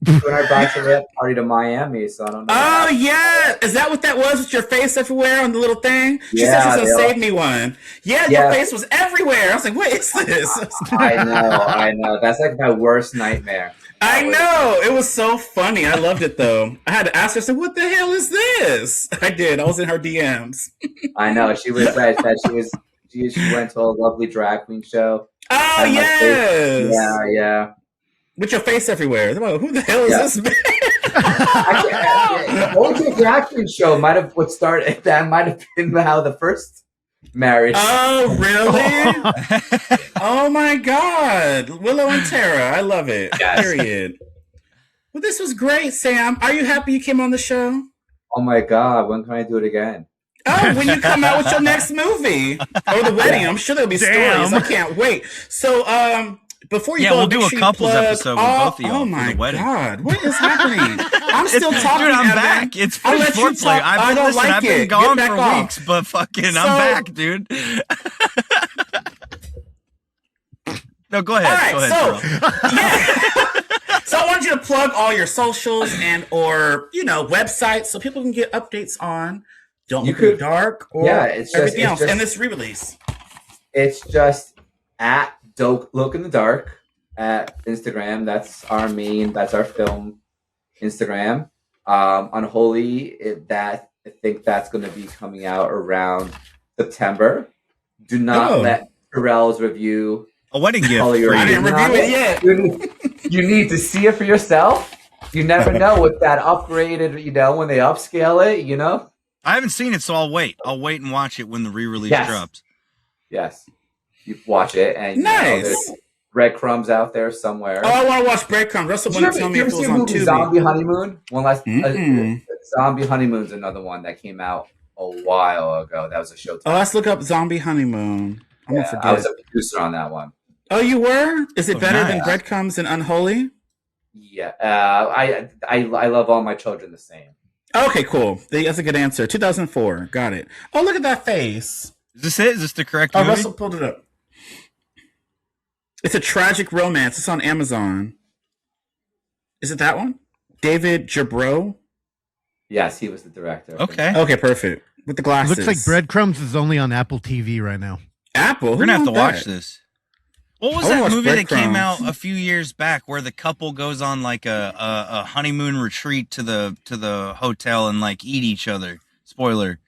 She went on her bachelorette party to Miami, so I don't know. Oh yeah, is that what that was? With your face everywhere on the little thing? She said she's gonna save me one. Yeah, your face was everywhere. I was like, what is this? I know. That's like my worst nightmare. I know. It was so funny. I loved it though. I had to ask her, I said, what the hell is this? I did. I was in her DMs. I know. She was she went to a lovely drag queen show. Oh yes. Yeah. With your face everywhere. Who the hell is this man? Going to a drag queen show might have been how the first marriage. Oh, really? Oh my God. Willow and Tara. I love it. Yes. Period. Well, this was great, Sam. Are you happy you came on the show? Oh my God, when can I do it again? Oh, when you come out with your next movie or the wedding, I'm sure there'll be stories. I can't wait. So, before you go, we'll do a couples episode with both of y'all. Oh for my the wedding. God, what is happening? I'm still talking. Dude, I'm Evan. back. It's I'll Footage let you Foreplay. talk. I don't like I've been it. gone Get for back off. weeks, but fucking, So- I'm back, dude. No, go ahead. All right, Go ahead, yeah. So I want you to plug all your socials and or websites so people can get updates on Don't You Look in the could- Dark or it's everything just- else and this re-release. It's just at Don't Look in the Dark at Instagram. That's our film Instagram. Unholy, I think that's going to be coming out around September. Do not let Terrell's review A wedding gift color your for I you. didn't review it yet. You need to see it for yourself. You never know with that upgraded, when they upscale it, I haven't seen it, so I'll wait. I'll wait and watch it when the re-release Yes. drops. Yes. You watch it and Nice. there's breadcrumbs out there somewhere. Oh, I want to watch Breadcrumbs. Russell Did you wanted to tell me ever if it see was a on movie Tubi. Zombie Honeymoon? Mm-mm. Zombie Honeymoon's another one that came out a while ago. That was a Showtime. Oh, let's look up Zombie Honeymoon. I'm gonna forget. I was a producer on that one. Oh, you were? Is it better than nice. Breadcrumbs and Unholy? Yeah, I love all my children the same. Okay, cool. That's a good answer. 2004. Got it. Oh, look at that face. Is this it? Is this the correct Oh, movie? Russell pulled it up. It's a tragic romance. It's on Amazon. Is it that one? David Jabro? Yes, he was the director. Okay. Okay, perfect. With the glasses. Looks like Breadcrumbs is only on Apple TV right now. Apple? We're Who going to have to wrote watch that? this. What was I wanna that watch movie that came Breadcrumbs. out a few years back where the couple goes on like a honeymoon retreat to the hotel and like eat each other? Spoiler.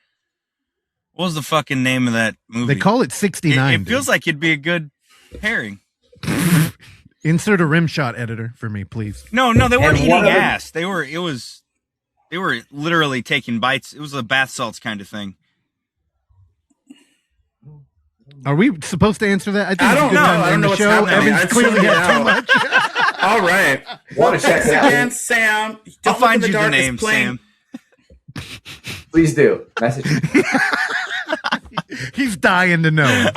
What was the fucking name of that movie? They call it 69. It feels like it'd be a good pairing. Insert a rim shot editor for me, please. No, they weren't And eating one of the- ass. They were literally taking bites. It was a bath salts kind of thing. Are we supposed to answer that? think I it's a don't good know. time to I don't end know the what's show. happening. Evan's I clearly tuned it had too out. much. All right. Want to check Thanks it out? again, Sam. I'll Don't Look in find you the Dark is name, playing- Sam. Please do. Message me. He's dying to know.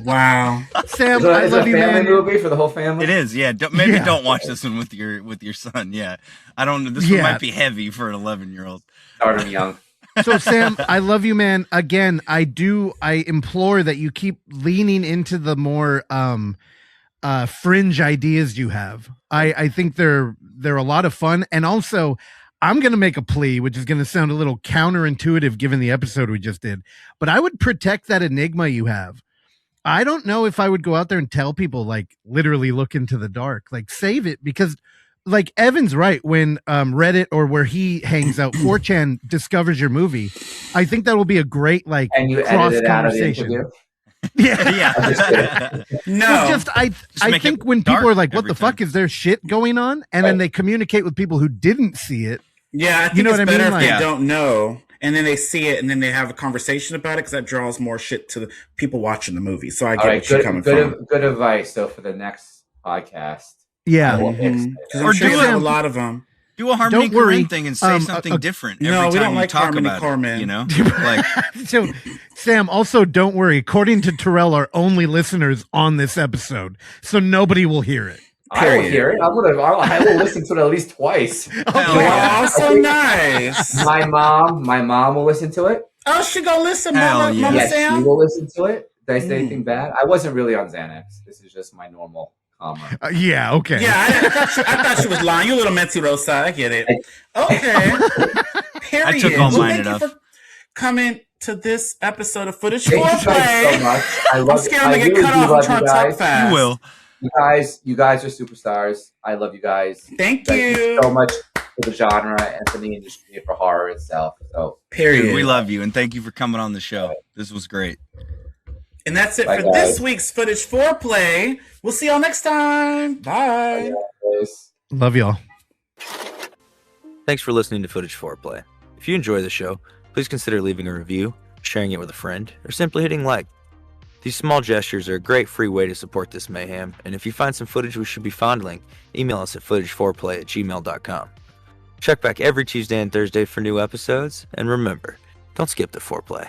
Wow. Sam, Is it I a love you, family man. movie for the whole family? It is, yeah. Maybe Yeah. don't watch this one with your son. Yeah, I don't know. This Yeah. one might be heavy for an 11-year-old. Start him young. So Sam, I love you, man. Again, I implore that you keep leaning into the more fringe ideas you have. I think they're a lot of fun. And also, I'm gonna make a plea, which is gonna sound a little counterintuitive given the episode we just did, but I would protect that enigma you have. I don't know if I would go out there and tell people, like, literally look into the dark, like save it, because like Evan's right, when Reddit or where he hangs out, 4chan discovers your movie, I think that will be a great like And you cross edit it out of the conversation. interview? Yeah. Yeah. No. Well, just I make think it when people dark are like, "What every the fuck time. is there shit going on?" and then they communicate with people who didn't see it. Yeah, I think You know it's what I better mean? if they Like- don't know, and then they see it, and then they have a conversation about it, because that draws more shit to the people watching the movie. So I get All right, what you're coming from. good advice. So for the next podcast, Yeah. We'll fix it. Because Or I'm sure do you have a them. lot of them. Do a Harmony Don't worry. Korine thing and say Um, something different every No, we time don't you like talk Harmony about Korine. it. You know, like So, Sam, also don't worry. According to Terrell, our only listeners on this episode, so nobody will hear it. I will Period. hear it. I will listen to it at least twice. hell Oh, yeah. so nice. My mom will listen to it. Oh, she go listen, Hell Mama, yeah. Mama Yes, she Sam. will listen to it. Did I say Mm. anything bad? I wasn't really on Xanax. This is just my normal comma. Yeah. Okay. Yeah, I thought she was lying. You a little mentirosa. I get it. Okay. Period. I took all Well, mine thank you enough. for coming to this episode of Footage Thank you guys so Foreplay. much. I I'm love scared I I'm going to really get cut do off. I'm love trying you to talk guys. fast. you will. You guys are superstars. I love you guys. Thank Thank you. so much for the genre and for the industry, for horror itself. So Period. Dude, we love you and thank you for coming on the show. This was great. And that's it Bye, for guys. this week's Footage Foreplay. We'll see y'all next time. Bye. guys. Love y'all. Thanks for listening to Footage Foreplay. If you enjoy the show, please consider leaving a review, sharing it with a friend, or simply hitting like. These small gestures are a great free way to support this mayhem, and if you find some footage we should be fondling, email us at footageforeplay@gmail.com. Check back every Tuesday and Thursday for new episodes, and remember, don't skip the foreplay.